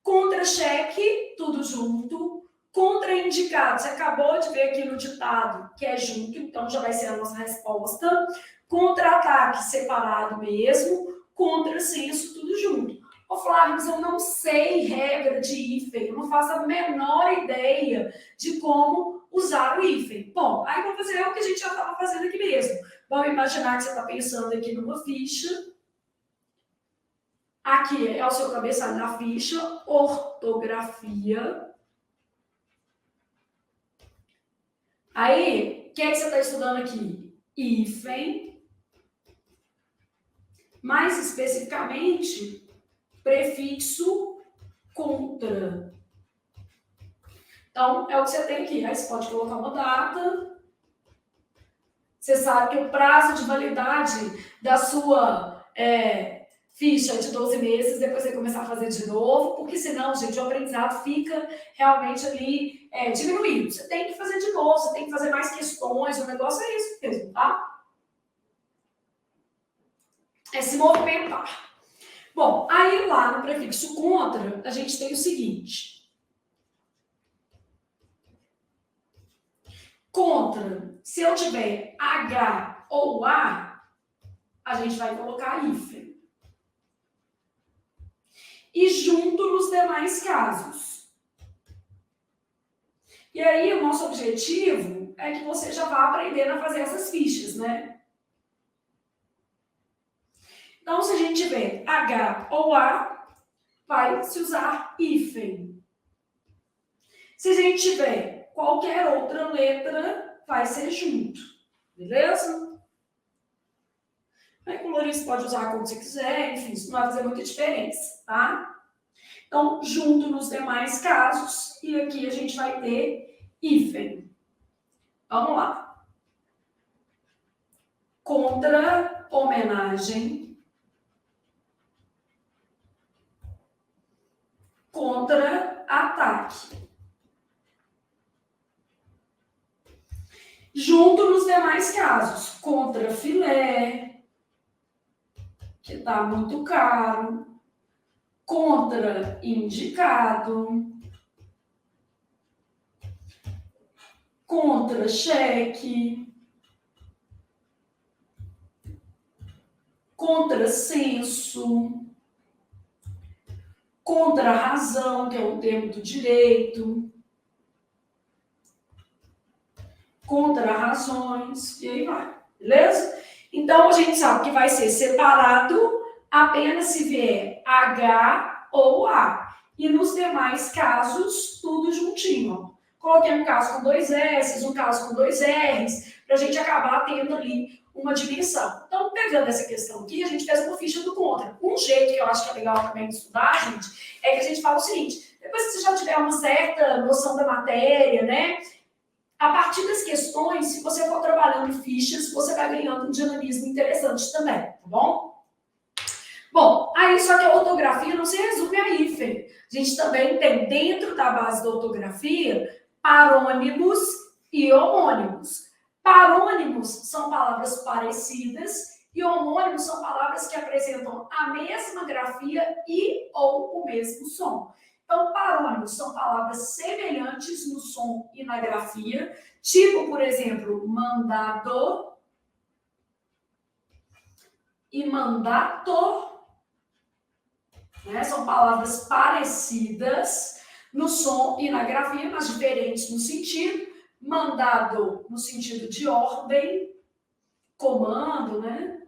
Speaker 1: Contra-cheque, tudo junto. Contraindicado, você acabou de ver aqui no ditado que é junto, então já vai ser a nossa resposta. Contra-ataque, separado mesmo. Contrassenso, tudo junto. Ô Flávio, mas eu não sei regra de hífen, eu não faço a menor ideia de como usar o hífen. Bom, aí vamos fazer o que a gente já estava fazendo aqui mesmo. Vamos imaginar que você está pensando aqui numa ficha. Aqui é o seu cabeçalho na ficha, ortografia. Aí, o que é que você está estudando aqui? Hífen. Mais especificamente, prefixo contra. Então, é o que você tem aqui. Aí você pode colocar uma data. Você sabe que o prazo de validade da sua ficha é de 12 meses, depois você começar a fazer de novo, porque senão, gente, o aprendizado fica realmente ali diminuído. Você tem que fazer de novo, você tem que fazer mais questões, o negócio é isso mesmo, tá? É se movimentar. Bom, aí lá no prefixo contra, a gente tem o seguinte. Contra, se eu tiver H ou A gente vai colocar hífen. E junto nos demais casos. E aí, o nosso objetivo é que você já vá aprendendo a fazer essas fichas, né? Então, se a gente tiver H ou A, vai se usar hífen. Se a gente tiver qualquer outra letra, vai ser junto. Beleza? Aí, colorista pode usar como você quiser, enfim, isso não vai fazer muita diferença, tá? Então, junto nos demais casos, e aqui a gente vai ter hífen. Vamos lá. Contra homenagem. Contra ataque. Junto nos demais casos, contra filé, que está muito caro. Contra indicado. Contra cheque. Contrassenso. Contra razão, que é o termo do direito. Contra razões, e aí vai, beleza? Então, a gente sabe que vai ser separado apenas se vier H ou A. E nos demais casos, tudo juntinho. Coloquei um caso com 2 S, um caso com 2 R's, para a gente acabar tendo ali uma dimensão. Então, pegando essa questão aqui, a gente fez uma ficha do contra. Um jeito que eu acho que é legal também de estudar, gente, é que a gente fala o seguinte: depois que você já tiver uma certa noção da matéria, né? A partir das questões, se você for trabalhando fichas, você vai ganhando um dinamismo interessante também, tá bom? Bom, aí só que a ortografia não se resume a hífen. A gente também tem dentro da base da ortografia parônimos e homônimos. Parônimos são palavras parecidas e homônimos são palavras que apresentam a mesma grafia e ou o mesmo som. Então, parônimos são palavras semelhantes no som e na grafia, tipo, por exemplo, mandado e mandato, né? São palavras parecidas no som e na grafia, mas diferentes no sentido. Mandado no sentido de ordem, comando, né?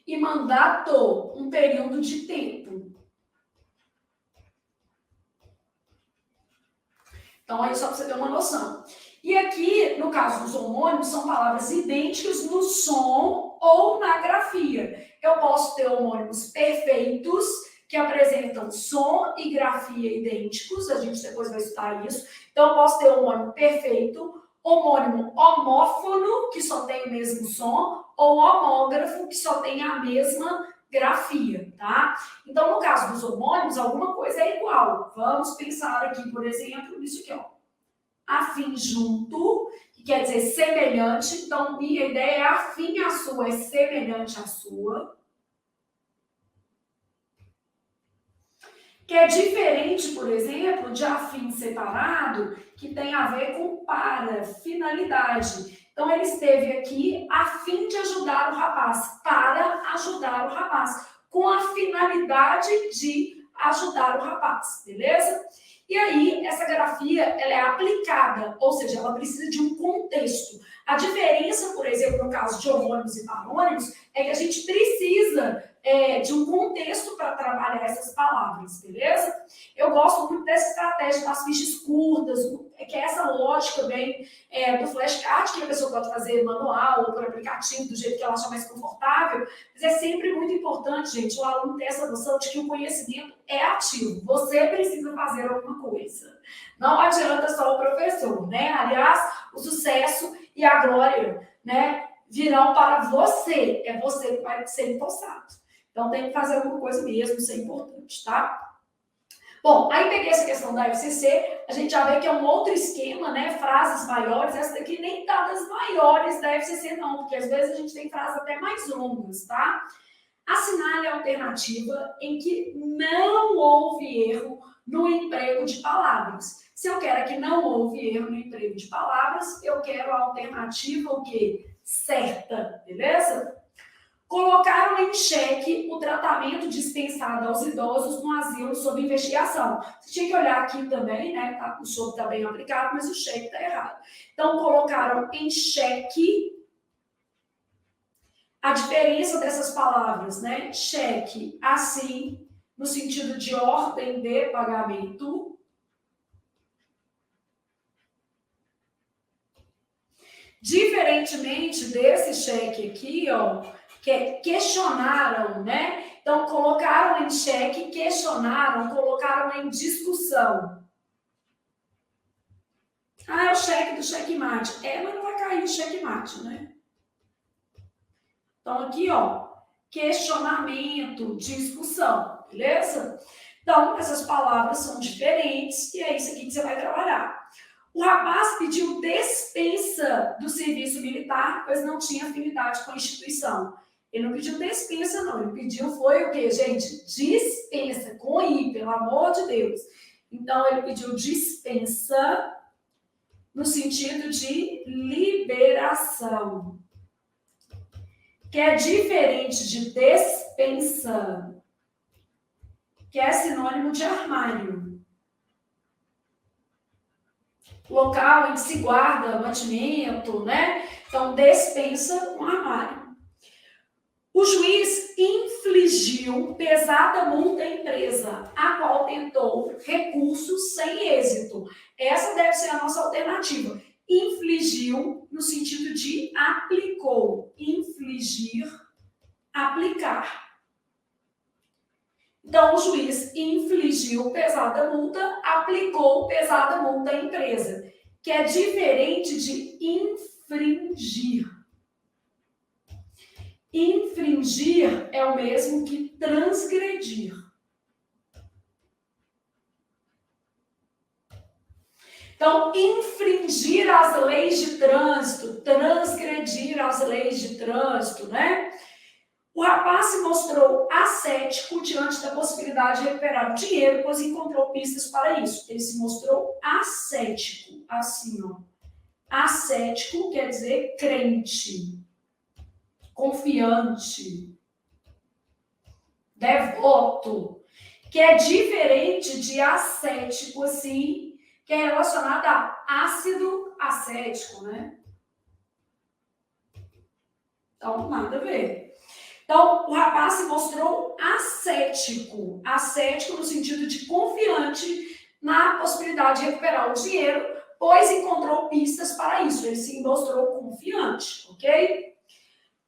Speaker 1: E mandato, um período de tempo. Então, aí só para você ter uma noção. E aqui, no caso dos homônimos, são palavras idênticas no som ou na grafia. Eu posso ter homônimos perfeitos, que apresentam som e grafia idênticos, a gente depois vai estudar isso. Então, eu posso ter homônimo perfeito, homônimo homófono, que só tem o mesmo som, ou homógrafo, que só tem a mesma grafia, tá? Então, no caso dos homônimos, alguma coisa é igual. Vamos pensar aqui, por exemplo, nisso aqui, ó. Afim junto, que quer dizer semelhante. Então, minha ideia é afim à sua, é semelhante à sua. Que é diferente, por exemplo, de afim separado, que tem a ver com para, finalidade. Então, ele esteve aqui a fim de ajudar o rapaz, para ajudar o rapaz, com a finalidade de ajudar o rapaz, beleza? E aí, essa grafia, ela é aplicada, ou seja, ela precisa de um contexto. A diferença, por exemplo, no caso de homônimos e parônimos, é que a gente precisa de um contexto para trabalhar essas palavras, beleza? Eu gosto muito dessa estratégia das fichas curtas, que é essa lógica bem do flashcard, que a pessoa pode fazer manual ou por aplicativo, do jeito que ela achar mais confortável, mas é sempre muito importante, gente, o aluno ter essa noção de que o conhecimento é ativo, você precisa fazer alguma coisa. Não adianta só o professor, né? Aliás, o sucesso e a glória, né, virão para você, é você que vai ser empossado. Então, tem que fazer alguma coisa mesmo, isso é importante, tá? Bom, aí peguei essa questão da FCC, a gente já vê que é um outro esquema, né? Frases maiores, essa daqui nem tá das maiores da FCC não, porque às vezes a gente tem frases até mais longas, tá? Assinale a alternativa em que não houve erro no emprego de palavras. Se eu quero que não houve erro no emprego de palavras, eu quero a alternativa o quê? Certa, beleza? Colocaram em xeque o tratamento dispensado aos idosos no asilo sob investigação. Você tinha que olhar aqui também, né? Tá, o sob está bem aplicado, mas o xeque está errado. Então, colocaram em xeque a diferença dessas palavras, né? Cheque, assim, no sentido de ordem de pagamento. Diferentemente desse cheque aqui, ó, que questionaram, né? Então, colocaram em xeque, questionaram, colocaram em discussão. Ah, é o cheque do checkmate. Mas não vai cair o checkmate, né? Então, aqui, ó, questionamento, discussão, beleza? Então, essas palavras são diferentes e é isso aqui que você vai trabalhar. O rapaz pediu dispensa do serviço militar, pois não tinha afinidade com a instituição. Ele não pediu dispensa, não. Ele pediu foi o quê, gente? Dispensa, com I, pelo amor de Deus. Então, ele pediu dispensa no sentido de liberação, que é diferente de despensa, que é sinônimo de armário. Local em que se guarda mantimento, né? Então, despensa um armário. O juiz infligiu pesada multa à empresa, a qual tentou recursos sem êxito. Essa deve ser a nossa alternativa. Infligiu no sentido de aplicou. Infligir, aplicar. Então, o juiz infligiu pesada multa, aplicou pesada multa à empresa, que é diferente de infringir. Infringir é o mesmo que transgredir. Então, infringir as leis de trânsito, transgredir as leis de trânsito, né? O rapaz se mostrou ascético diante da possibilidade de recuperar o dinheiro, pois encontrou pistas para isso. Ele se mostrou ascético, assim, ó. Ascético quer dizer crente, confiante, devoto, que é diferente de ascético, assim, que é relacionado a ácido acético, né? Então, nada a ver. Então, o rapaz se mostrou ascético. Ascético no sentido de confiante na possibilidade de recuperar o dinheiro, pois encontrou pistas para isso. Ele se mostrou confiante, ok?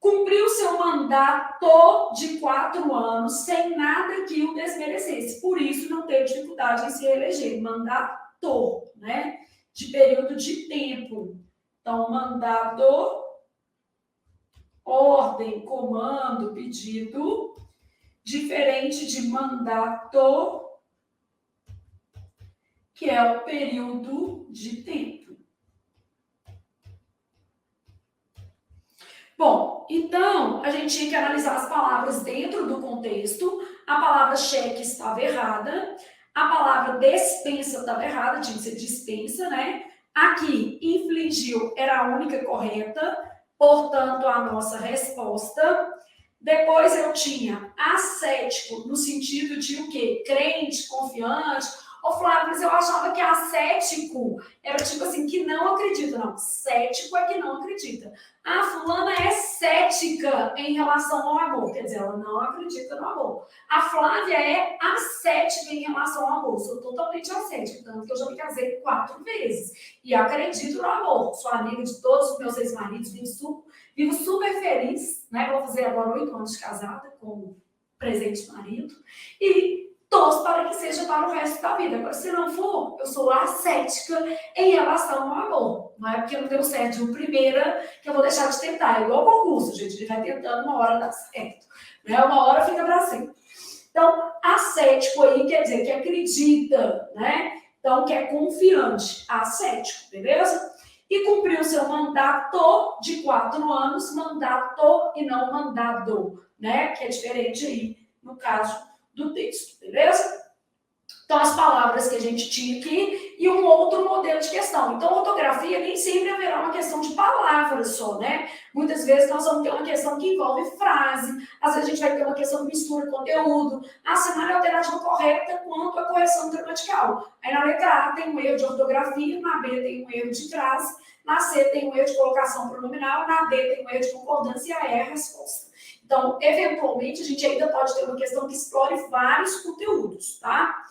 Speaker 1: Cumpriu seu mandato de 4 anos sem nada que o desmerecesse. Por isso, não teve dificuldade em se reeleger. Mandato, né? De período de tempo. Então, mandato, ordem, comando, pedido, diferente de mandato, que é o período de tempo. Bom, então, a gente tinha que analisar as palavras dentro do contexto. A palavra cheque estava errada, a palavra despensa estava errada, tinha que ser dispensa, né? Aqui, infligiu era a única correta, portanto, a nossa resposta. Depois eu tinha ascético, no sentido de o quê? Crente, confiante. Ô, Flávio, mas eu achava que ascético era tipo assim, que não acredita. Não, cético é que não acredita. A fulana é cética em relação ao amor. Quer dizer, ela não acredita no amor. A Flávia é ascética em relação ao amor. Sou totalmente ascética, tanto que eu já me casei 4 vezes. E acredito no amor. Sou amiga de todos os meus ex-maridos, vivo super feliz, né? Vou fazer agora 8 anos de casada com o presente marido. E torço para que seja para o resto da vida. Agora, se não for, eu sou ascética em relação ao amor. Não é porque não deu certo de uma primeira que eu vou deixar de tentar. É igual concurso, gente. Ele vai tentando, uma hora dá certo. Né? Uma hora fica para sempre. Então, ascético aí quer dizer que acredita, né? Então, que é confiante. Ascético, beleza? E cumpriu seu mandato de 4 anos, mandato e não mandado, né? Que é diferente aí no caso do texto, beleza? Então, as palavras que a gente tinha aqui e um outro modelo de questão. Então, ortografia nem sempre haverá uma questão de palavras só, né? Muitas vezes nós vamos ter uma questão que envolve frase, às vezes a gente vai ter uma questão de mistura, conteúdo, assinar a alternativa correta quanto a correção gramatical. Aí na letra A tem um erro de ortografia, na B tem um erro de frase, na C tem um erro de colocação pronominal, na D tem um erro de concordância e a E é a resposta. Então, eventualmente, a gente ainda pode ter uma questão que explore vários conteúdos, tá?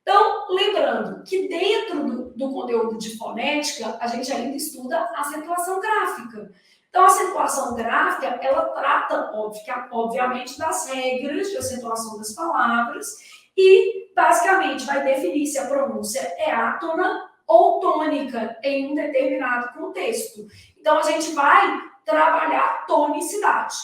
Speaker 1: Então, lembrando que dentro do conteúdo de fonética, a gente ainda estuda a acentuação gráfica. Então, a acentuação gráfica, ela trata, obviamente, das regras de acentuação das palavras e, basicamente, vai definir se a pronúncia é átona ou tônica em um determinado contexto. Então, a gente vai trabalhar tonicidade.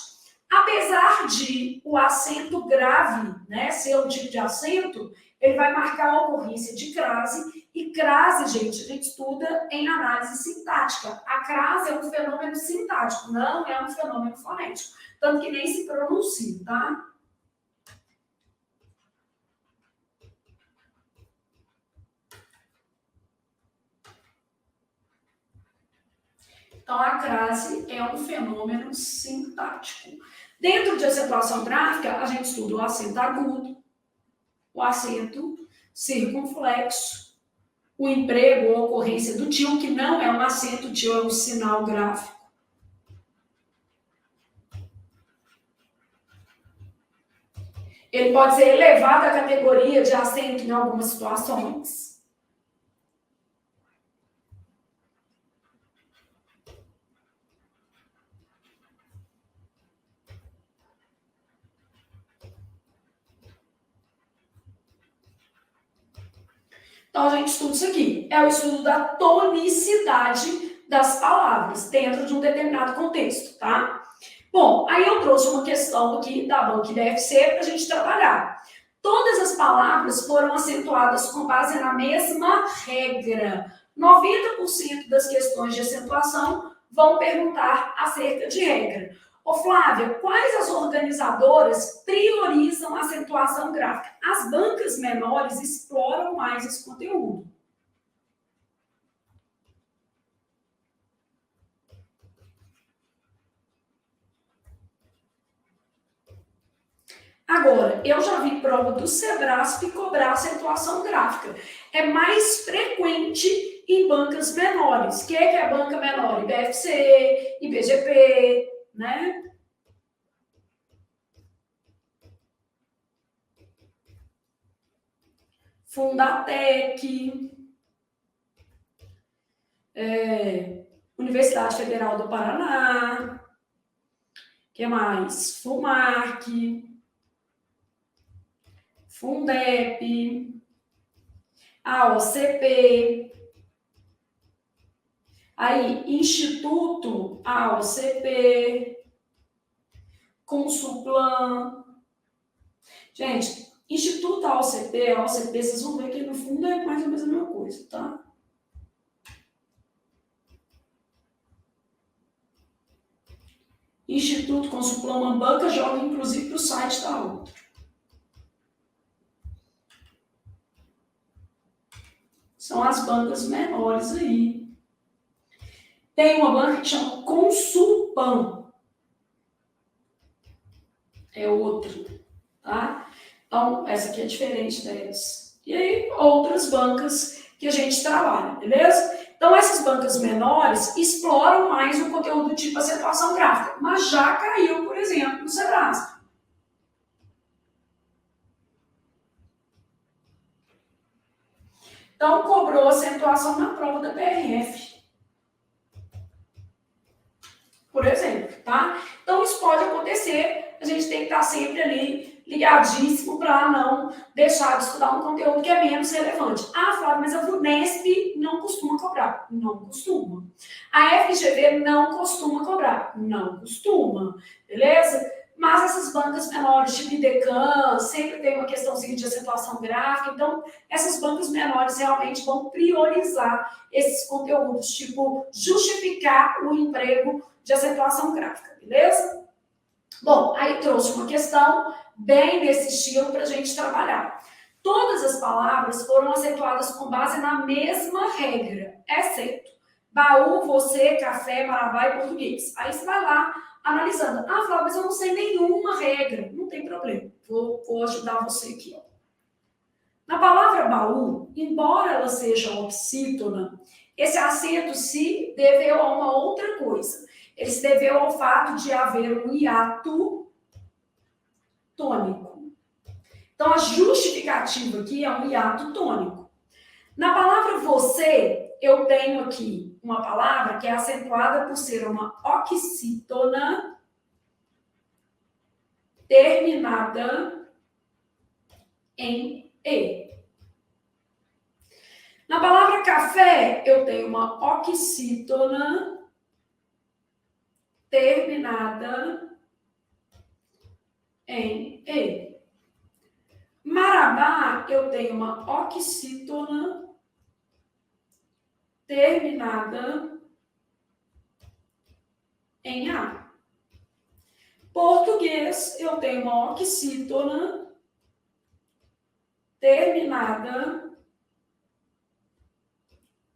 Speaker 1: Apesar de o acento grave, né, ser um tipo de acento, ele vai marcar a ocorrência de crase, e crase, gente, a gente estuda em análise sintática. A crase é um fenômeno sintático, não é um fenômeno fonético, tanto que nem se pronuncia, tá? Então, a crase é um fenômeno sintático. Dentro de acentuação gráfica, a gente estuda o acento agudo, o acento circunflexo, o emprego ou ocorrência do tio, que não é um acento, o tio é um sinal gráfico. Ele pode ser elevado à categoria de acento em algumas situações. Então, a gente estuda isso aqui. É o estudo da tonicidade das palavras dentro de um determinado contexto, tá? Bom, aí eu trouxe uma questão aqui da banca IDFC para a gente trabalhar. Todas as palavras foram acentuadas com base na mesma regra. 90% das questões de acentuação vão perguntar acerca de regra. Ô Flávia, quais as organizadoras priorizam a acentuação gráfica? As bancas menores exploram mais esse conteúdo. Agora, eu já vi prova do Sebrasp cobrar acentuação gráfica. É mais frequente em bancas menores. O que é banca menor? IBFC, IBGP, né? Fundatec, Universidade Federal do Paraná, que mais? FUMARC, Fundep, AOCP, aí Instituto AOCP, Consulplan. Gente, Instituto AOCP, vocês vão ver que no fundo é mais ou menos a mesma coisa, tá? Instituto Consulplan, uma banca, joga inclusive para o site da outra. São as bancas menores aí. Tem uma banca que chama Consulpan. É outra, tá? Então, essa aqui é diferente delas. E aí, outras bancas que a gente trabalha, beleza? Então, essas bancas menores exploram mais o conteúdo tipo acentuação gráfica, mas já caiu, por exemplo, no Sebrasp. Então, cobrou acentuação na prova da PRF. Por exemplo, tá? Então, isso pode acontecer, a gente tem que estar sempre ali ligadíssimo para não deixar de estudar um conteúdo que é menos relevante. Ah, Flávia, mas a VUNESP não costuma cobrar. Não costuma. A FGV não costuma cobrar. Não costuma. Beleza? Mas essas bancas menores, tipo IDECAN, sempre tem uma questãozinha de acentuação gráfica. Então, essas bancas menores realmente vão priorizar esses conteúdos, tipo justificar o emprego de acentuação gráfica, beleza? Bom, aí trouxe uma questão bem desse estilo para a gente trabalhar. Todas as palavras foram acentuadas com base na mesma regra, exceto baú, você, café, marabá e português. Aí você vai lá analisando. Ah, Flávia, mas eu não sei nenhuma regra. Não tem problema. Vou ajudar você aqui. Ó. Na palavra baú, embora ela seja oxítona, esse acento se deveu a uma outra coisa. Ele se deveu ao fato de haver um hiato tônico. Então, a justificativa aqui é um hiato tônico. Na palavra você, eu tenho aqui uma palavra que é acentuada por ser uma oxítona terminada em E. Na palavra café, eu tenho uma oxítona terminada em E. Marabá, eu tenho uma oxítona terminada em A. Português, eu tenho uma oxítona terminada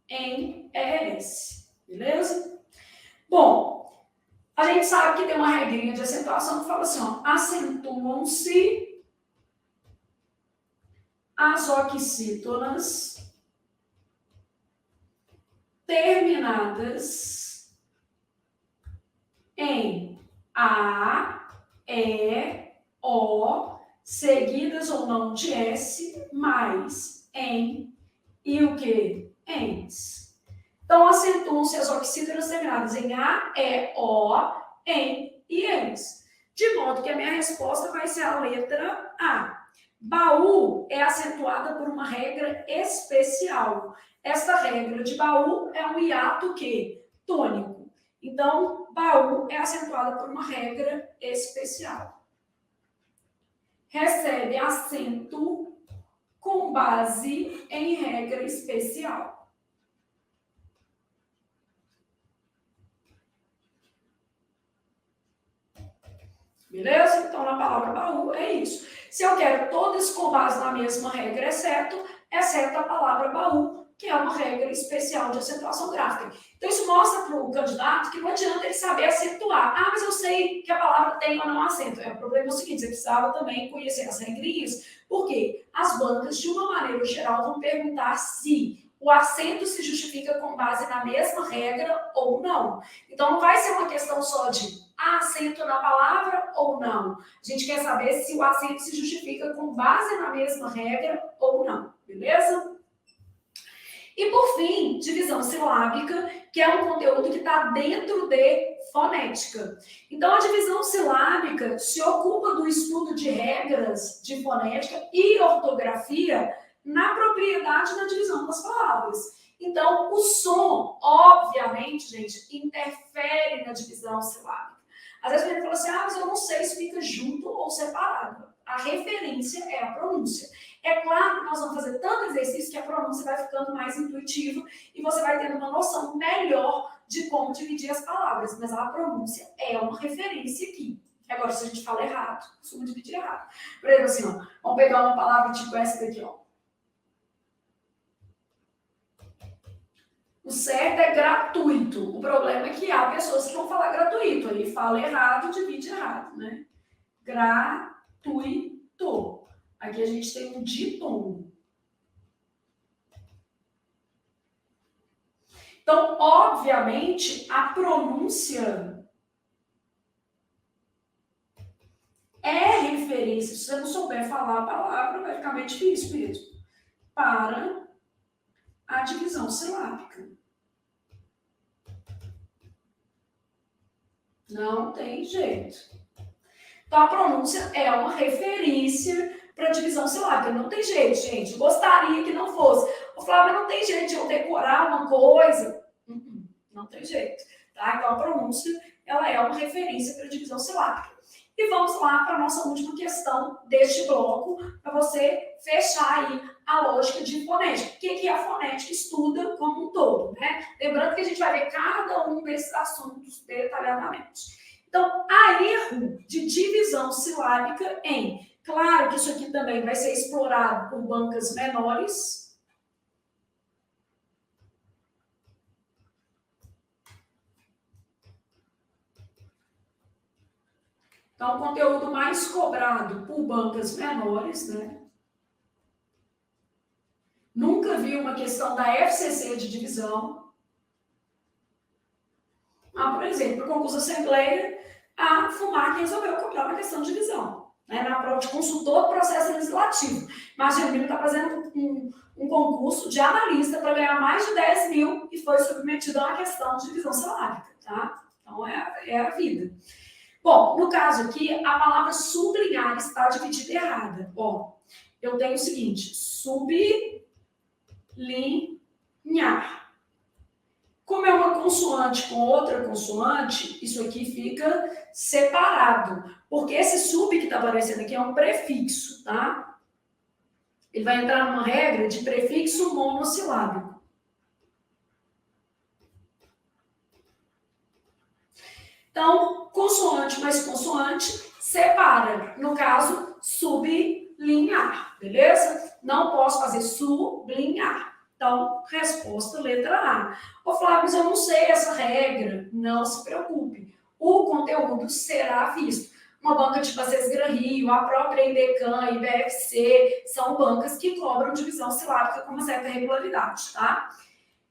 Speaker 1: em ES. Beleza? Bom, a gente sabe que tem uma regrinha de acentuação que fala assim, ó, acentuam-se as oxítonas terminadas em A, E, O, seguidas ou não de S, mais em e o que? Ens. Então, acentuam-se as oxítonas terminadas em A, E, O, em e ens. De modo que a minha resposta vai ser a letra A. Baú é acentuada por uma regra especial. Esta regra de baú é um hiato que? Tônico. Então, baú é acentuada por uma regra especial. Recebe acento com base em regra especial. Beleza? Então, na palavra baú é isso. Se eu quero todas com base na mesma regra, exceto a palavra baú, que é uma regra especial de acentuação gráfica. Então, isso mostra para o candidato que não adianta ele saber acentuar. Ah, mas eu sei que a palavra tem ou não acento. O problema é o seguinte, você precisava também conhecer as regrinhas, porque as bancas, de uma maneira geral, vão perguntar se o acento se justifica com base na mesma regra ou não. Então, não vai ser uma questão só de há acento na palavra ou não. A gente quer saber se o acento se justifica com base na mesma regra ou não. Beleza? E, por fim, divisão silábica, que é um conteúdo que está dentro de fonética. Então, a divisão silábica se ocupa do estudo de regras de fonética e ortografia na propriedade da divisão das palavras. Então, o som, obviamente, gente, interfere na divisão silábica. Às vezes a gente fala assim, ah, mas eu não sei se fica junto ou separado. A referência é a pronúncia. É claro que nós vamos fazer tanto exercício que a pronúncia vai ficando mais intuitiva e você vai tendo uma noção melhor de como dividir as palavras. Mas a pronúncia é uma referência aqui. Agora, se a gente fala errado, costuma dividir errado. Por exemplo, assim, ó, vamos pegar uma palavra tipo essa daqui, ó. O certo é gratuito. O problema é que há pessoas que vão falar gratuito. Aí fala errado, divide errado, né? Gratuito. Aqui a gente tem um ditom. Então, obviamente, a pronúncia é referência. Se você não souber falar a palavra, vai ficar meio difícil mesmo. Para a divisão silábica. Não tem jeito. Então, a pronúncia é uma referência para a divisão silábica. Não tem jeito, gente. Gostaria que não fosse. O Flávio, não tem jeito de eu decorar uma coisa. Não tem jeito. Tá? Então, a pronúncia ela é uma referência para a divisão silábica. E vamos lá para a nossa última questão deste bloco, para você fechar aí a lógica de fonética. O que a fonética estuda como um todo, né? Lembrando que a gente vai ver cada um desses assuntos detalhadamente. Então, há erro de divisão silábica em... Claro que isso aqui também vai ser explorado por bancas menores. Então, o conteúdo mais cobrado por bancas menores, né? Nunca vi uma questão da FCC de divisão. Por exemplo, no concurso Assembleia, a FUMAC resolveu cobrar uma questão de divisão, né? Na prova de consultor do processo legislativo. Imagina, o menino está fazendo um concurso de analista para ganhar mais de 10 mil e foi submetido a uma questão de divisão silábica, tá? Então, é a vida. Bom, no caso aqui, a palavra sublinhar está dividida errada. Ó, eu tenho o seguinte, sublinhar. Como é uma consoante com outra consoante, isso aqui fica separado. Porque esse sub que está aparecendo aqui é um prefixo, tá? Ele vai entrar numa regra de prefixo monossilábico. Então, consoante mais consoante separa. No caso, sublinhar, beleza? Não posso fazer sublinhar. Então, resposta letra A. Ô Flávio, mas eu não sei essa regra. Não se preocupe. O conteúdo será visto. Uma banca tipo a Cesgra Rio, a própria Indecan, a IBFC, são bancas que cobram divisão silábica com uma certa regularidade, tá?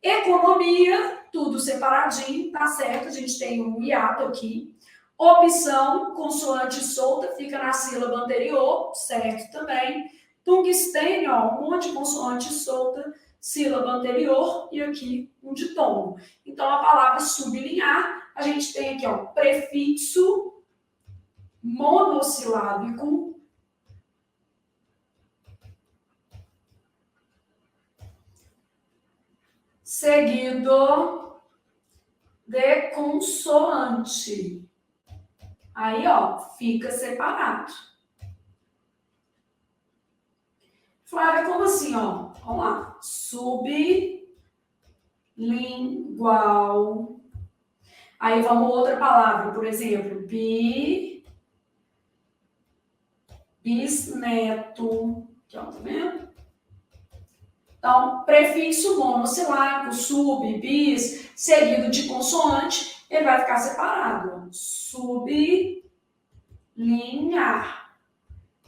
Speaker 1: Economia, tudo separadinho, tá certo? A gente tem um hiato aqui. Opção, consoante solta, fica na sílaba anterior, certo também. Tungstênio, ó, um monte de consoante solta, sílaba anterior e aqui um ditom. Então, a palavra sublinhar, a gente tem aqui, ó, prefixo monossilábico seguido de consoante. Aí, ó, fica separado. Flávia, como assim, ó? Vamos lá. Sublingual. Aí, vamos outra palavra, por exemplo, bisneto. Aqui, ó, tá vendo? Então, prefixo monossilábico, sub, bis, seguido de consoante, ele vai ficar separado. Sublinhar.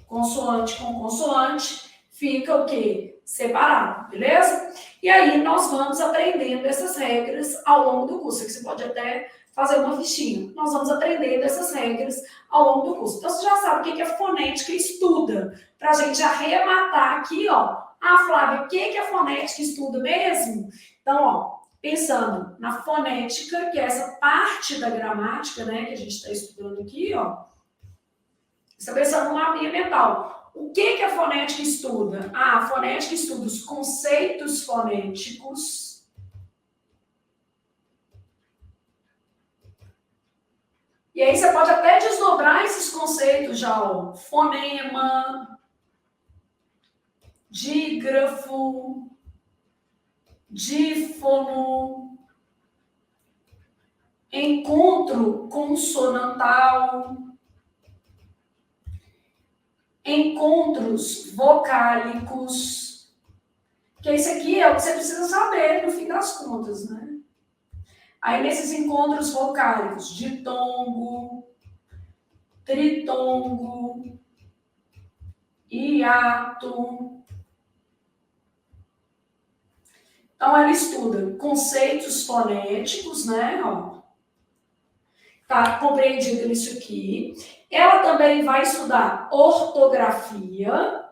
Speaker 1: Consoante com consoante, fica o quê? Separado, beleza? E aí nós vamos aprendendo essas regras ao longo do curso. Aqui você pode até fazer uma fichinha. Nós vamos aprendendo essas regras ao longo do curso. Então você já sabe o que é fonética estuda. Para a gente arrematar aqui, ó. Ah, Flávia, o que é fonética estuda mesmo? Então, ó, pensando na fonética, que é essa parte da gramática, né, que a gente está estudando aqui, ó. Você está pensando numa mapinha mental. O que a fonética estuda? Ah, a fonética estuda os conceitos fonéticos. E aí você pode até desdobrar esses conceitos já, ó. Fonema, dígrafo, dífono, encontro consonantal, encontros vocálicos, que isso aqui é o que você precisa saber no fim das contas, né? Aí nesses encontros vocálicos, ditongo, tritongo, hiato. Então ela estuda conceitos fonéticos, né? Ó, tá compreendido isso aqui. Ela também vai estudar ortografia.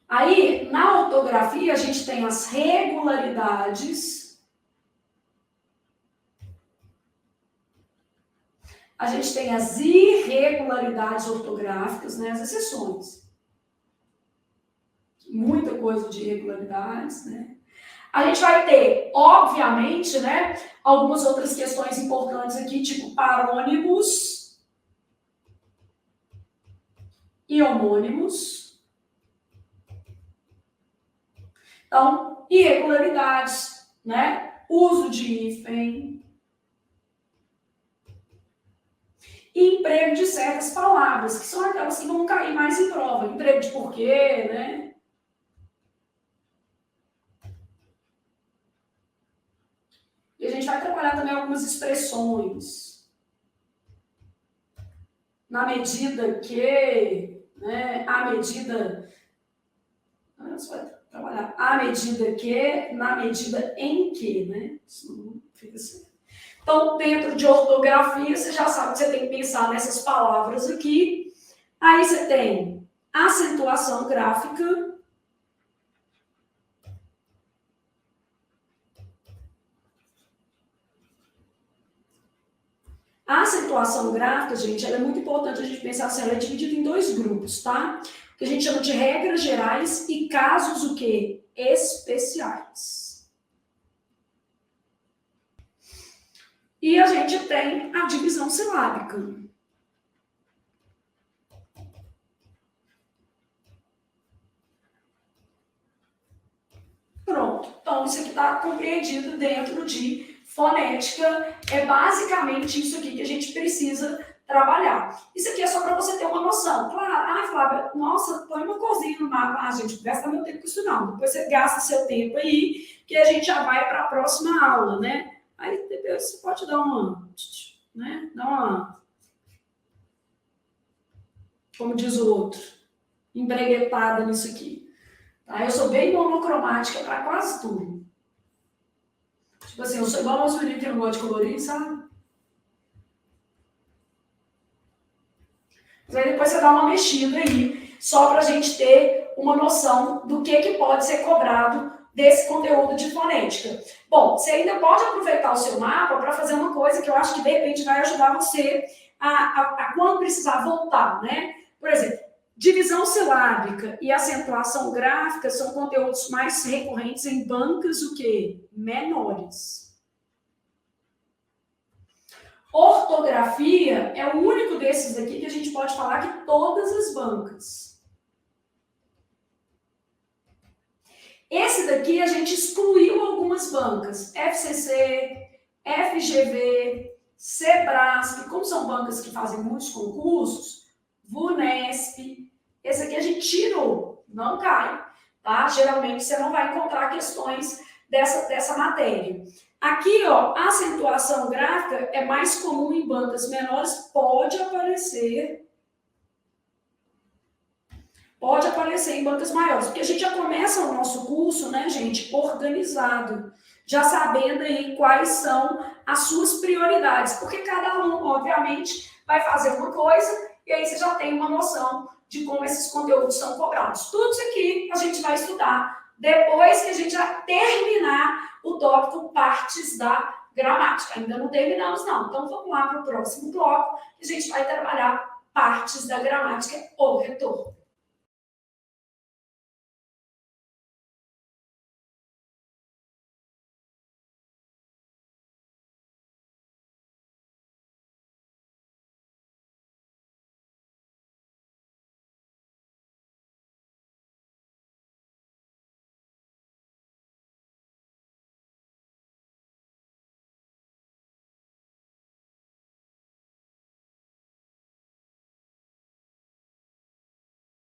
Speaker 1: Aí, na ortografia, a gente tem as regularidades, a gente tem as irregularidades ortográficas, né, as exceções. Muita coisa de irregularidades, né? A gente vai ter, obviamente, né, algumas outras questões importantes aqui, tipo parônimos e homônimos. Então, irregularidades, né? Uso de hífen. E emprego de certas palavras, que são aquelas que vão cair mais em prova. Emprego de porquê, né? E a gente vai trabalhar também algumas expressões. Na medida que, né? À medida... Você vai trabalhar à medida que, na medida em que, né? Isso não fica assim. Então, dentro de ortografia, você já sabe que você tem que pensar nessas palavras aqui. Aí você tem acentuação gráfica. A acentuação gráfica, gente, ela é muito importante a gente pensar assim, ela é dividida em dois grupos, tá? Que a gente chama de regras gerais e casos o quê? Especiais. E a gente tem a divisão silábica. Pronto. Então, isso aqui está compreendido dentro de fonética. É basicamente isso aqui que a gente precisa trabalhar. Isso aqui é só para você ter uma noção. Claro, Flávia, nossa, põe uma corzinha no mapa. Ah, gente, gasta meu tempo com isso não. Depois você gasta seu tempo aí, que a gente já vai para a próxima aula, né? Aí depois você pode dar uma, né? Dar uma, como diz o outro, embreguetada nisso aqui. Tá? Eu sou bem monocromática para quase tudo. Tipo assim, eu sou igual aos meninos que não gostam de colorir, sabe? Mas aí depois você dá uma mexida aí, só para a gente ter uma noção do que pode ser cobrado desse conteúdo de fonética. Bom, você ainda pode aproveitar o seu mapa para fazer uma coisa que eu acho que de repente vai ajudar você a quando precisar voltar, né? Por exemplo, divisão silábica e acentuação gráfica são conteúdos mais recorrentes em bancas o quê? Menores. Ortografia é o único desses aqui que a gente pode falar que todas as bancas. Esse daqui a gente excluiu algumas bancas. FCC, FGV, Sebrasp, como são bancas que fazem muitos concursos, VUNESP, esse aqui a gente tirou, não cai, tá? Geralmente você não vai encontrar questões dessa matéria. Aqui, ó, a acentuação gráfica é mais comum em bancas menores, pode aparecer em bancas maiores, porque a gente já começa o nosso curso, né, gente, organizado, já sabendo aí quais são as suas prioridades, porque cada aluno, obviamente, vai fazer uma coisa, e aí você já tem uma noção de como esses conteúdos são cobrados. Tudo isso aqui a gente vai estudar depois que a gente já terminar o tópico partes da gramática. Ainda não terminamos, não. Então, vamos lá para o próximo bloco, que a gente vai trabalhar partes da gramática ou retorno.